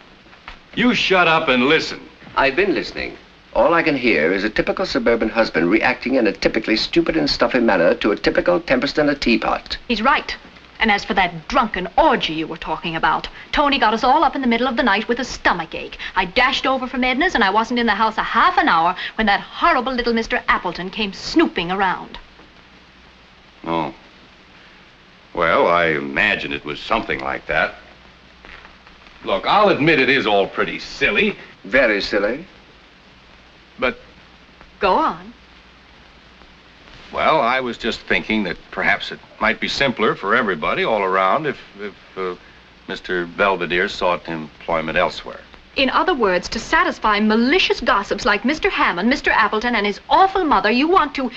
You shut up and listen. I've been listening. All I can hear is a typical suburban husband reacting in a typically stupid and stuffy manner to a typical tempest in a teapot. He's right. And as for that drunken orgy you were talking about, Tony got us all up in the middle of the night with a stomachache. I dashed over from Edna's and I wasn't in the house a half an hour when that horrible little Mr. Appleton came snooping around. Oh. Well, I imagine it was something like that. Look, I'll admit it is all pretty silly. Very silly. But... Go on. Well, I was just thinking that perhaps it might be simpler for everybody all around if Mr. Belvedere sought employment elsewhere. In other words, to satisfy malicious gossips like Mr. Hammond, Mr. Appleton, and his awful mother, you want to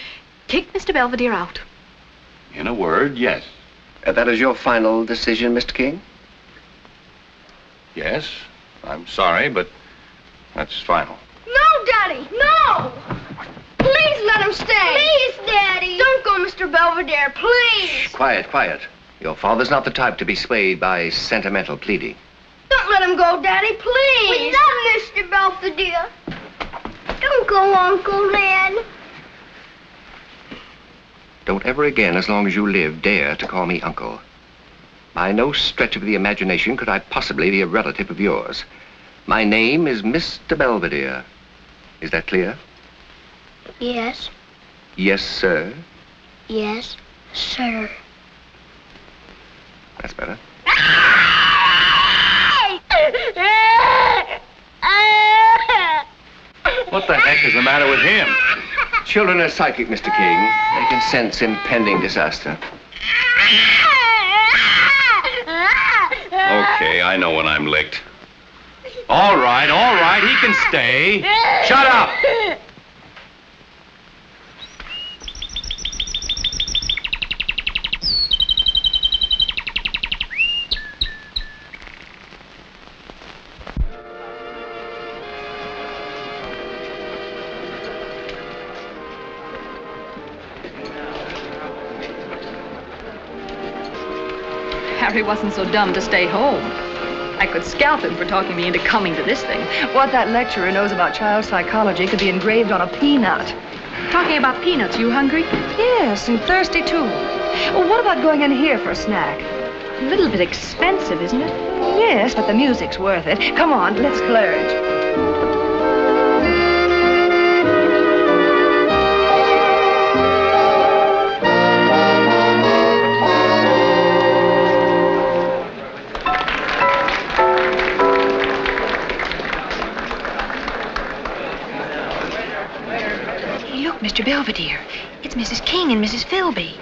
kick Mr. Belvedere out. In a word, yes. That is your final decision, Mr. King? Yes. I'm sorry, but that's final. No, Daddy, no! Please let him stay. Please, Daddy. Don't go, Mr. Belvedere, please. Quiet, quiet. Your father's not the type to be swayed by sentimental pleading. Don't let him go, Daddy, please. We love Mr. Belvedere. Don't go, Uncle Lynn. Don't ever again, as long as you live, dare to call me uncle. By no stretch of the imagination could I possibly be a relative of yours. My name is Mr. Belvedere. Is that clear? Yes. Yes, sir. Yes, sir. That's better. What the heck is the matter with him? Children are psychic, Mr. King. They can sense impending disaster. Okay, I know when I'm licked. All right, he can stay. Shut up! Harry wasn't so dumb to stay home. I could scalp him for talking me into coming to this thing. What that lecturer knows about child psychology could be engraved on a peanut. Talking about peanuts, you hungry? Yes, and thirsty too. Well, what about going in here for a snack? A little bit expensive, isn't it? Yes, but the music's worth it. Come on, let's splurge. Mr. Belvedere, it's Mrs. King and Mrs. Philby.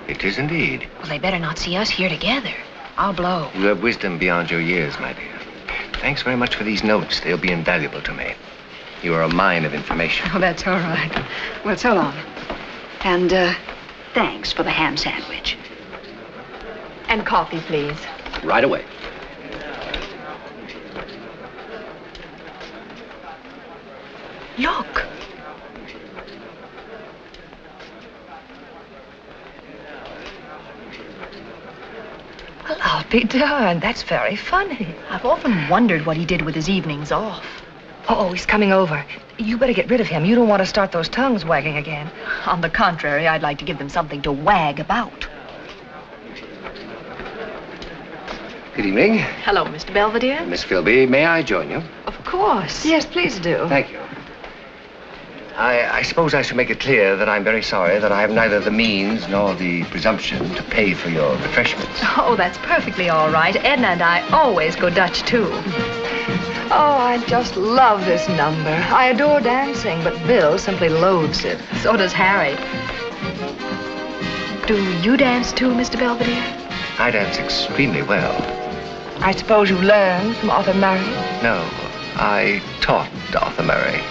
It is indeed. Well, they better not see us here together. I'll blow. You have wisdom beyond your years, my dear. Thanks very much for these notes. They'll be invaluable to me. You are a mine of information. Oh, that's all right. Well, so long. And, thanks for the ham sandwich. And coffee, please. Right away. Look. Well, I'll be darned. That's very funny. I've often wondered what he did with his evenings off. Oh, he's coming over. You better get rid of him. You don't want to start those tongues wagging again. On the contrary, I'd like to give them something to wag about. Good evening. Hello, Mr. Belvedere. Miss Philby, may I join you? Of course. Yes, please do. Thank you. I suppose I should make it clear that I'm very sorry that I have neither the means nor the presumption to pay for your refreshments. Oh, that's perfectly all right. Edna and I always go Dutch, too. Oh, I just love this number. I adore dancing, but Bill simply loathes it. So does Harry. Do you dance, too, Mr. Belvedere? I dance extremely well. I suppose you learned from Arthur Murray? No, I taught Arthur Murray.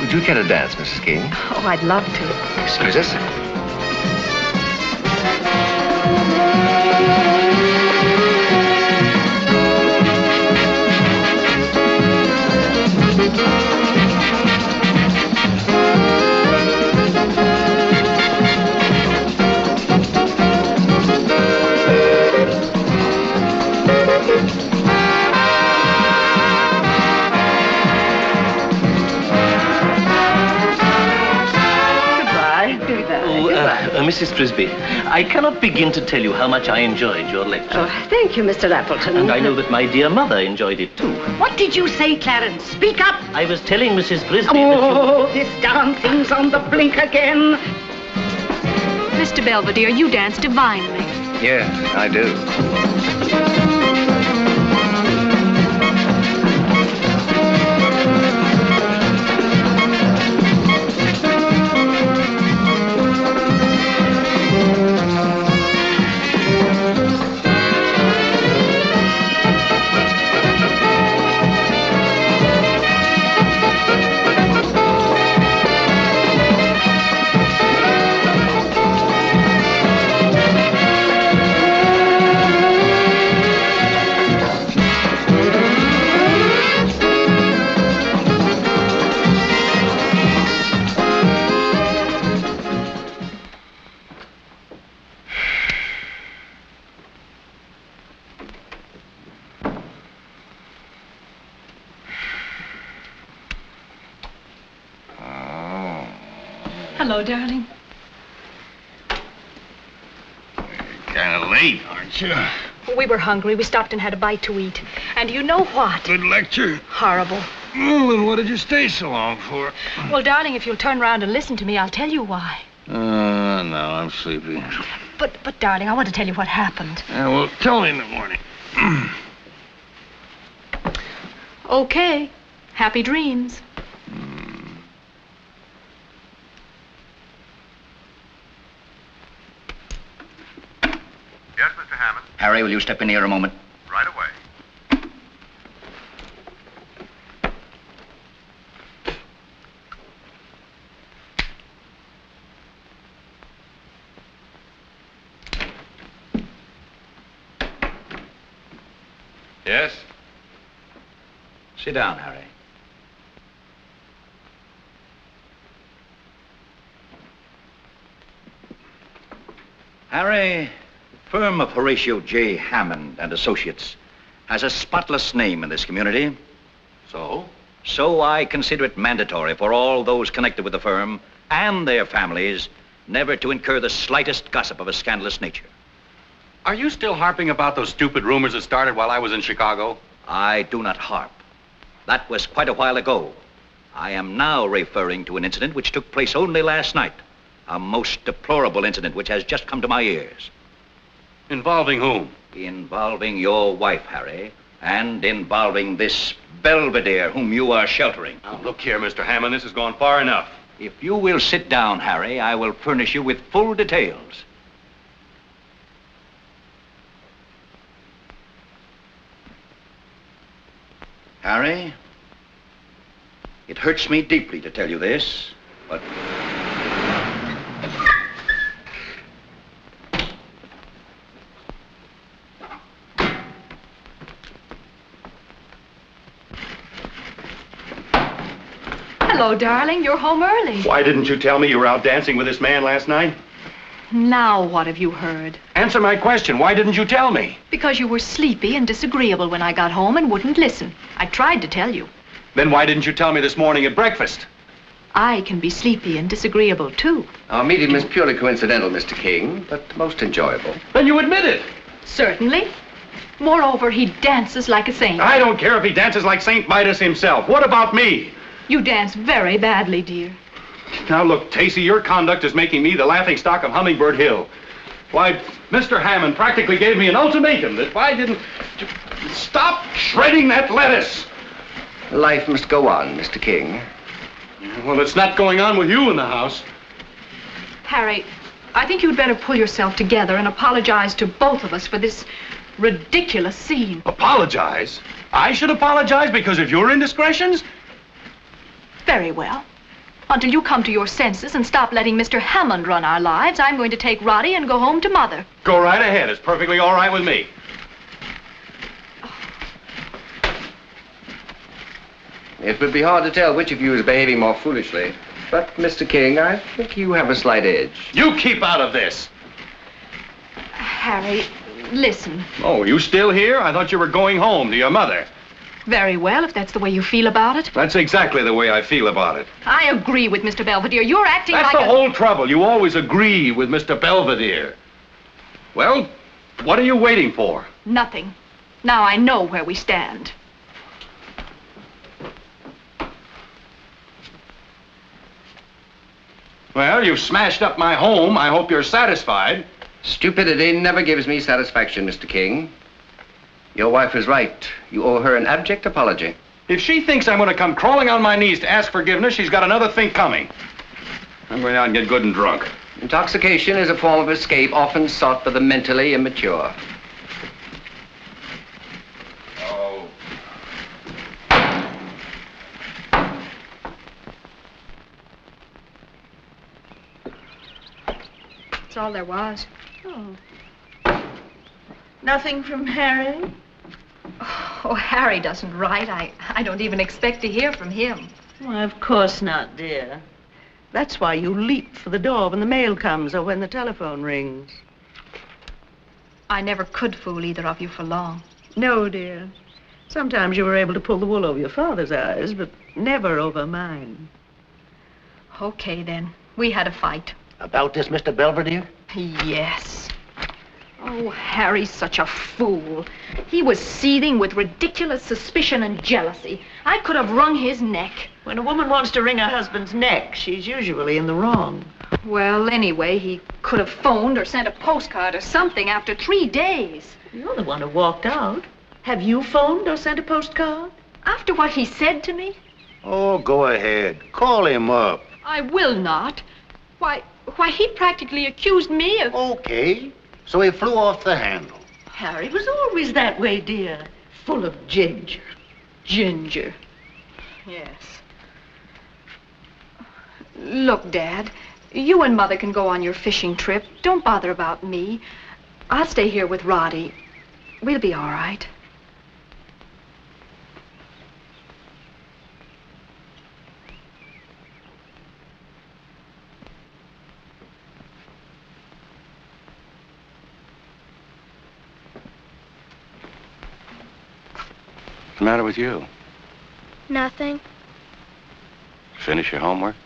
Would you care to dance, Mrs. King? Oh, I'd love to. Excuse us. Mrs. Frisbee, I cannot begin to tell you how much I enjoyed your lecture. Oh, thank you, Mr. Appleton. And I know that my dear mother enjoyed it too. What did you say, Clarence? Speak up! I was telling Mrs. Frisbee that this darn thing's on the blink again. Mr. Belvedere, you dance divinely. Yes, I do. Hello, darling. Kind of late, aren't you? We were hungry. We stopped and had a bite to eat. And you know what? Good lecture. Horrible. Oh, and what did you stay so long for? Well, darling, if you'll turn around and listen to me, I'll tell you why. No, I'm sleepy. But, darling, I want to tell you what happened. Yeah, well, tell me in the morning. Okay. Happy dreams. Yes, Mr. Hammond. Harry, will you step in here a moment? Right away. Yes? Sit down, Harry. Harry, the firm of Horatio J. Hammond and Associates has a spotless name in this community. So? So I consider it mandatory for all those connected with the firm and their families never to incur the slightest gossip of a scandalous nature. Are you still harping about those stupid rumors that started while I was in Chicago? I do not harp. That was quite a while ago. I am now referring to an incident which took place only last night. A most deplorable incident which has just come to my ears. Involving whom? Involving your wife, Harry, and involving this Belvedere whom you are sheltering. Now, look here, Mr. Hammond, this has gone far enough. If you will sit down, Harry, I will furnish you with full details. Harry, it hurts me deeply to tell you this, but... Hello, darling. You're home early. Why didn't you tell me you were out dancing with this man last night? Now what have you heard? Answer my question. Why didn't you tell me? Because you were sleepy and disagreeable when I got home and wouldn't listen. I tried to tell you. Then why didn't you tell me this morning at breakfast? I can be sleepy and disagreeable, too. Our meeting is purely coincidental, Mr. King, but most enjoyable. Then you admit it. Certainly. Moreover, he dances like a saint. I don't care if he dances like St. Midas himself. What about me? You dance very badly, dear. Now, look, Tacey, your conduct is making me the laughingstock of Hummingbird Hill. Why, Mr. Hammond practically gave me an ultimatum that if I didn't... Stop shredding that lettuce! Life must go on, Mr. King. Well, it's not going on with you in the house. Harry, I think you'd better pull yourself together and apologize to both of us for this ridiculous scene. Apologize? I should apologize because of your indiscretions? Very well. Until you come to your senses and stop letting Mr. Hammond run our lives, I'm going to take Roddy and go home to Mother. Go right ahead. It's perfectly all right with me. It would be hard to tell which of you is behaving more foolishly. But, Mr. King, I think you have a slight edge. You keep out of this. Harry, listen. Oh, you still here? I thought you were going home to your mother. Very well, if that's the way you feel about it. That's exactly the way I feel about it. I agree with Mr. Belvedere. You're acting That's like the whole trouble. You always agree with Mr. Belvedere. Well, what are you waiting for? Nothing. Now I know where we stand. Well, you've smashed up my home. I hope you're satisfied. Stupidity never gives me satisfaction, Mr. King. Your wife is right. You owe her an abject apology. If she thinks I'm going to come crawling on my knees to ask forgiveness, she's got another thing coming. I'm going out and get good and drunk. Intoxication is a form of escape often sought by the mentally immature. Oh. That's all there was. Oh. Nothing from Harry? Oh, Harry doesn't write. I don't even expect to hear from him. Why, of course not, dear. That's why you leap for the door when the mail comes or when the telephone rings. I never could fool either of you for long. No, dear. Sometimes you were able to pull the wool over your father's eyes, but never over mine. Okay, then. We had a fight. About this Mr. Belvedere? Yes. Oh, Oh, Harry's such a fool. He was seething with ridiculous suspicion and jealousy. I could have wrung his neck. When a woman wants to wring her husband's neck, she's usually in the wrong. Well, anyway, he could have phoned or sent a postcard or something after 3 days. You're the one who walked out. Have you phoned or sent a postcard? After what he said to me? Oh, go ahead. Call him up. I will not. Why, he practically accused me of... Okay. So he flew off the handle. Harry was always that way, dear. Full of ginger. Ginger. Yes. Look, Dad, you and Mother can go on your fishing trip. Don't bother about me. I'll stay here with Roddy. We'll be all right. What's the matter with you? Nothing. Finish your homework?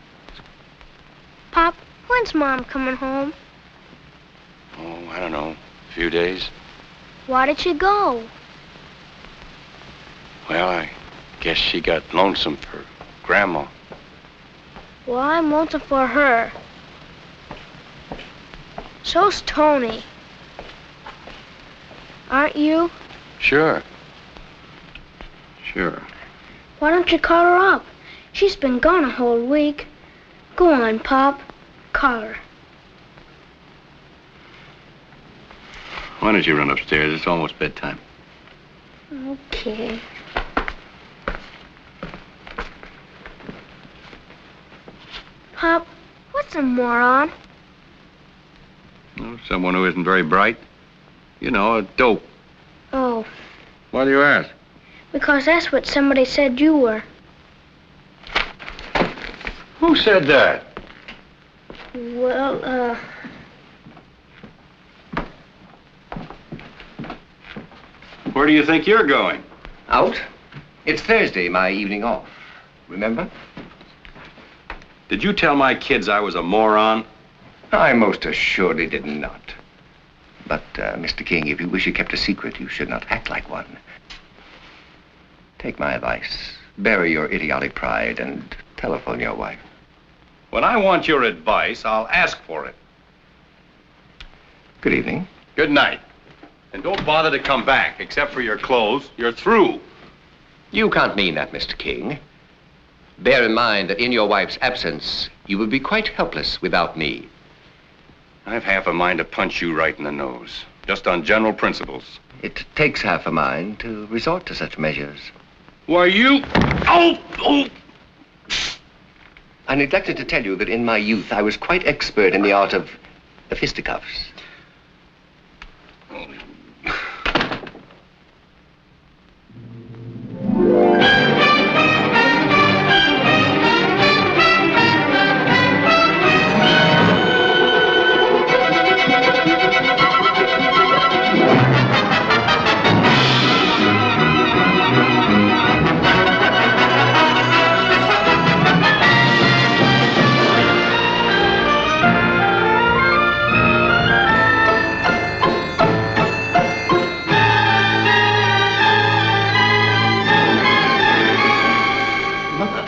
Pop, when's Mom coming home? Oh, I don't know. A few days. Why did she go? Well, I guess she got lonesome for Grandma. Well, I'm lonesome for her. So's Tony. Aren't you? Sure. Sure. Why don't you call her up? She's been gone a whole week. Go on, Pop. Call her. Why don't you run upstairs? It's almost bedtime. Okay. Pop, what's a moron? Oh, someone who isn't very bright. You know, a dope. Oh, Why do you ask? because that's what somebody said you were. Who said that? Well, Where do you think you're going? Out? It's Thursday, my evening off. Remember? Did you tell my kids I was a moron? I most assuredly did not. But, Mr. King, if you wish it kept a secret, you should not act like one. Take my advice. Bury your idiotic pride and telephone your wife. When I want your advice, I'll ask for it. Good evening. Good night. And don't bother to come back, except for your clothes. You're through. You can't mean that, Mr. King. Bear in mind that in your wife's absence, you would be quite helpless without me. I've half a mind to punch you right in the nose, just on general principles. It takes half a mind to resort to such measures. Why, you... Oh! I neglected to tell you that in my youth, I was quite expert in the art of the fisticuffs.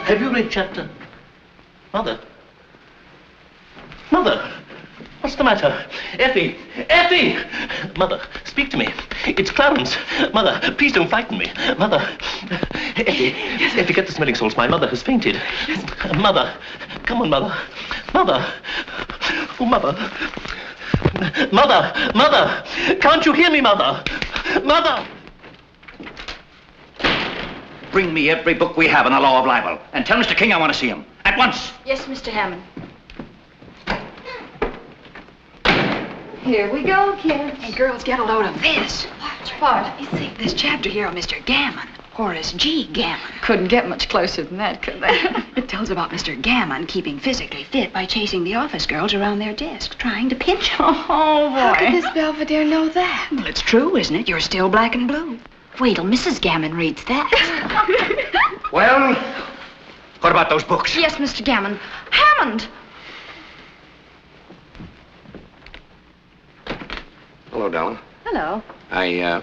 Have you read chapter? Mother? Mother? What's the matter? Effie! Effie! Mother, speak to me. It's Clarence. Mother, please don't frighten me. Mother. Effie. Yes. Effie, get the smelling salts. My mother has fainted. Yes. Mother. Come on, Mother. Mother. Oh, Mother. Mother! Mother! Can't you hear me, Mother? Mother! Bring me every book we have on the law of libel. And tell Mr. King I want to see him. At once. Yes, Mr. Hammond. Here we go, kids. Hey, girls, get a load of this. What? You see, this chapter here on Mr. Gammon. Horace G. Gammon. Couldn't get much closer than that, could they? It tells about Mr. Gammon keeping physically fit by chasing the office girls around their desks, trying to pinch them. Oh, boy. How could this Belvedere know that? Well, it's true, isn't it? You're still black and blue. Wait till Mrs. Gammon reads that. Well, what about those books? Yes, Mr. Gammon. Hammond! Hello, darling. Hello. I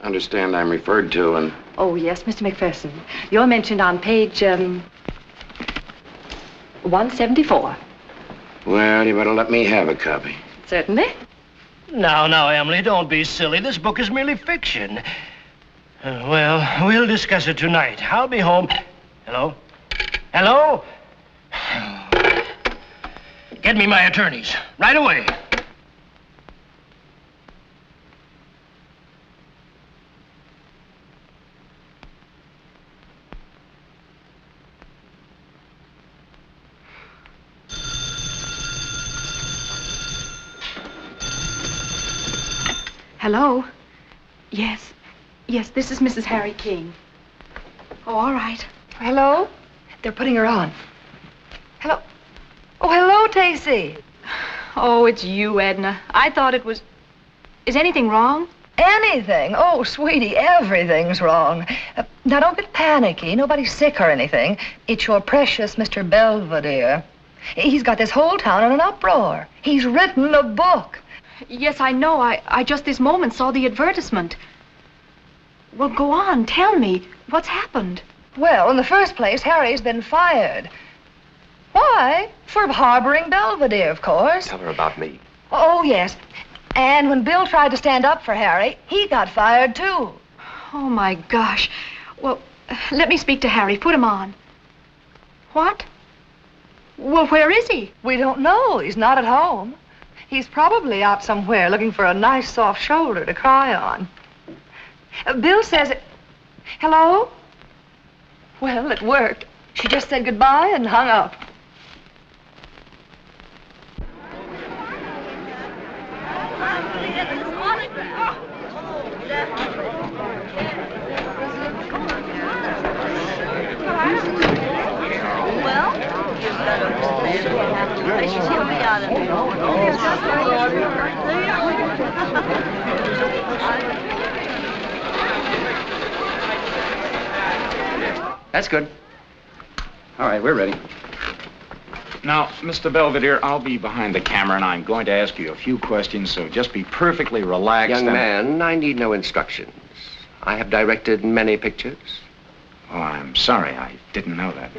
understand I'm referred to and... Oh, yes, Mr. McPherson. You're mentioned on page, 174. Well, you better let me have a copy. Certainly. Now, Emily, don't be silly. This book is merely fiction. Well, we'll discuss it tonight. I'll be home. Hello? Hello? Get me my attorneys. Right away. Hello? Yes. Yes, this is Mrs. Harry King. Oh, all right. Hello? They're putting her on. Hello? Oh, hello, Tacy. Oh, it's you, Edna. I thought it was... Is anything wrong? Anything? Oh, sweetie, everything's wrong. Now, don't get panicky. Nobody's sick or anything. It's your precious Mr. Belvedere. He's got this whole town in an uproar. He's written a book. Yes, I know. I just this moment saw the advertisement. Well, go on. Tell me. What's happened? Well, in the first place, Harry's been fired. Why? For harboring Belvedere, of course. Tell her about me. Oh, yes. And when Bill tried to stand up for Harry, he got fired, too. Oh, my gosh. Well, let me speak to Harry. Put him on. What? Well, where is he? We don't know. He's not at home. He's probably out somewhere looking for a nice soft shoulder to cry on. Bill says it... Hello? Well, it worked. She just said goodbye and hung up. That's good. All right, we're ready. Now, Mr. Belvedere, I'll be behind the camera, and I'm going to ask you a few questions, so just be perfectly relaxed. Young man, I need no instructions. I have directed many pictures. Oh, I'm sorry. I didn't know that.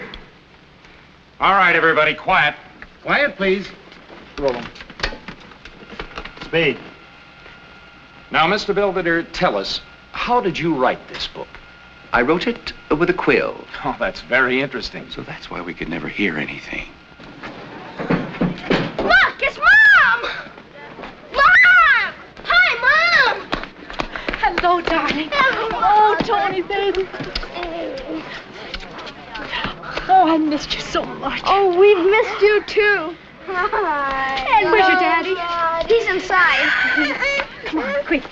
All right, everybody, quiet. Quiet, please. Roll 'em. Speed. Now, Mr. Belvedere, tell us, how did you write this book? I wrote it with a quill. Oh, that's very interesting. So that's why we could never hear anything. Look, it's Mom! Mom! Hi, Mom! Hello, darling. Oh, Tony, baby. Oh, I missed you so much. Oh, we've missed you, too. Hi. And where's your daddy? He's inside. Come on, quick.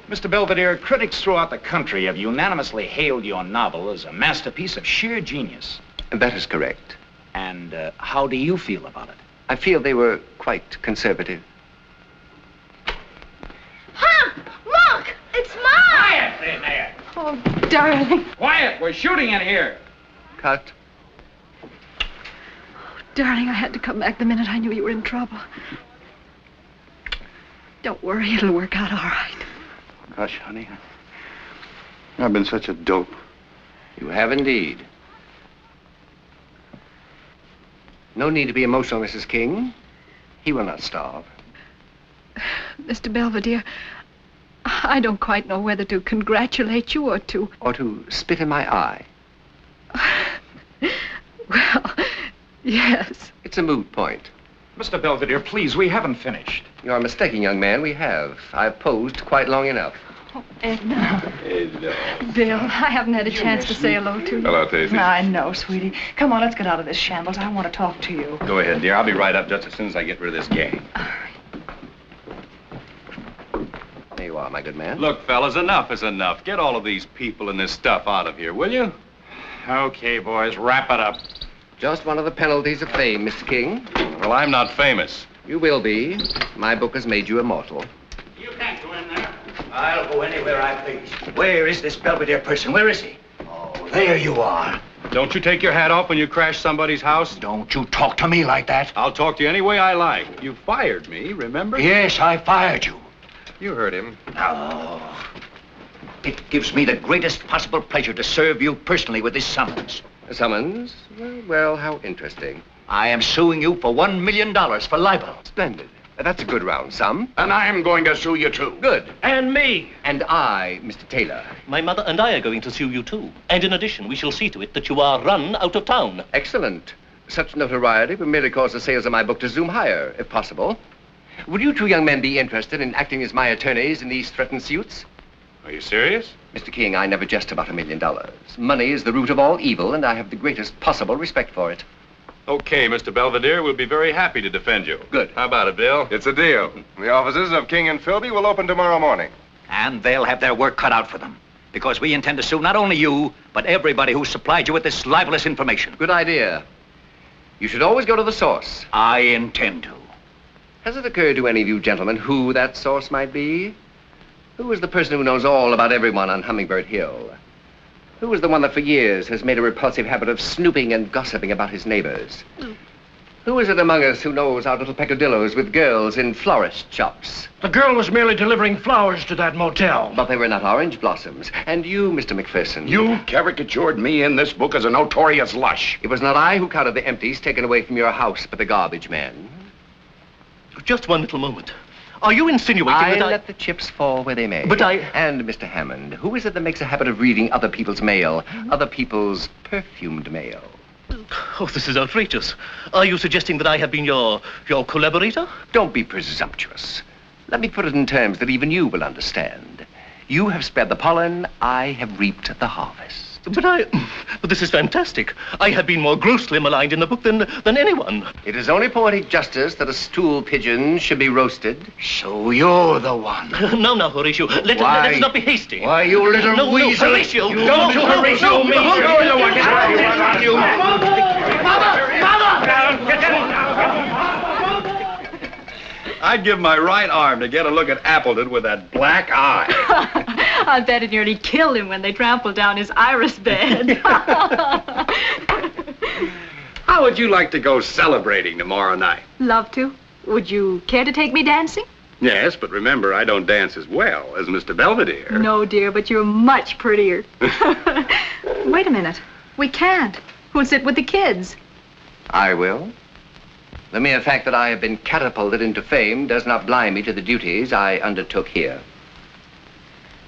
Mr. Belvedere, critics throughout the country have unanimously hailed your novel as a masterpiece of sheer genius. That is correct. And how do you feel about it? I feel they were quite conservative. Hump! Look! It's Mom! Quiet in there! Oh, darling. Quiet! We're shooting in here. Cut. Darling, I had to come back the minute I knew you were in trouble. Don't worry, it'll work out all right. Gosh, honey, I've been such a dope. You have indeed. No need to be emotional, Mrs. King. He will not starve. Mr. Belvedere, I don't quite know whether to congratulate you or to... Or to spit in my eye. Well, yes. It's a moot point. Mr. Belvedere, please, we haven't finished. You are mistaken, young man. We have. I've posed quite long enough. Oh, Edna. Hello. Bill, I haven't had a chance to say hello to you. Hello, Daisy. I know, sweetie. Come on, let's get out of this shambles. I want to talk to you. Go ahead, dear. I'll be right up just as soon as I get rid of this gang. There you are, my good man. Look, fellas, enough is enough. Get all of these people and this stuff out of here, will you? Okay, boys, wrap it up. Just one of the penalties of fame, Mr. King. Well, I'm not famous. You will be. My book has made you immortal. You can't go in there. I'll go anywhere I please. Where is this Belvedere person? Where is he? Oh, there you are. Don't you take your hat off when you crash somebody's house? Don't you talk to me like that. I'll talk to you any way I like. You fired me, remember? Yes, I fired you. You heard him. Oh. It gives me the greatest possible pleasure to serve you personally with this summons. A summons? Well, how interesting. I am suing you for $1 million for libel. Splendid. That's a good round sum. And I am going to sue you, too. Good. And me. And I, Mr. Taylor. My mother and I are going to sue you, too. And in addition, we shall see to it that you are run out of town. Excellent. Such notoriety will merely cause the sales of my book to zoom higher, if possible. Would you two young men be interested in acting as my attorneys in these threatened suits? Are you serious? Mr. King, I never jest about $1 million. Money is the root of all evil, and I have the greatest possible respect for it. Okay, Mr. Belvedere, we'll be very happy to defend you. Good. How about it, Bill? It's a deal. The offices of King and Philby will open tomorrow morning. And they'll have their work cut out for them. Because we intend to sue not only you, but everybody who supplied you with this libelous information. Good idea. You should always go to the source. I intend to. Has it occurred to any of you gentlemen who that source might be? Who is the person who knows all about everyone on Hummingbird Hill? Who is the one that for years has made a repulsive habit of snooping and gossiping about his neighbors? Who is it among us who knows our little peccadillos with girls in florist shops? The girl was merely delivering flowers to that motel. But they were not orange blossoms. And you, Mr. McPherson. You caricatured me in this book as a notorious lush. It was not I who counted the empties taken away from your house, but the garbage man. Just one little moment. Are you insinuating that I... let the chips fall where they may. But I... And, Mr. Hammond, who is it that makes a habit of reading other people's mail? Other people's perfumed mail? Oh, this is outrageous. Are you suggesting that I have been your collaborator? Don't be presumptuous. Let me put it in terms that even you will understand. You have spread the pollen, I have reaped the harvest. But this is fantastic. I have been more grossly maligned in the book than anyone. It is only poetic justice that a stool pigeon should be roasted. So you're the one. No, Horatio. Let us not be hasty. Why, you little weasel. No, Horatio. Don't you, Horatio, me. You're the one. I'd give my right arm to get a look at Appleton with that black eye. I bet it nearly killed him when they trampled down his iris bed. How would you like to go celebrating tomorrow night? Love to. Would you care to take me dancing? Yes, but remember, I don't dance as well as Mr. Belvedere. No, dear, but you're much prettier. Wait a minute. We can't. Who'll sit with the kids? I will. The mere fact that I have been catapulted into fame does not blind me to the duties I undertook here.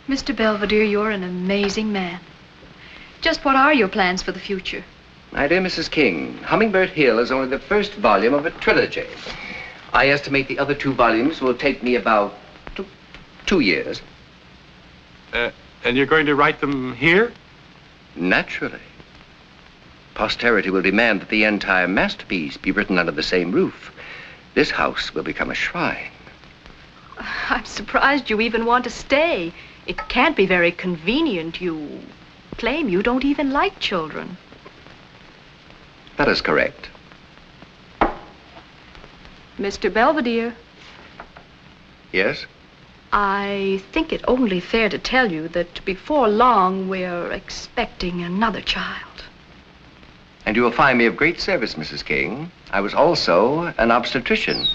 Mr. Belvedere, you're an amazing man. Just what are your plans for the future? My dear Mrs. King, Hummingbird Hill is only the first volume of a trilogy. I estimate the other 2 volumes will take me about 2 years. And you're going to write them here? Naturally. Posterity will demand that the entire masterpiece be written under the same roof. This house will become a shrine. I'm surprised you even want to stay. It can't be very convenient. You claim you don't even like children. That is correct. Mr. Belvedere. Yes? I think it only fair to tell you that before long we're expecting another child. And you will find me of great service, Mrs. King. I was also an obstetrician.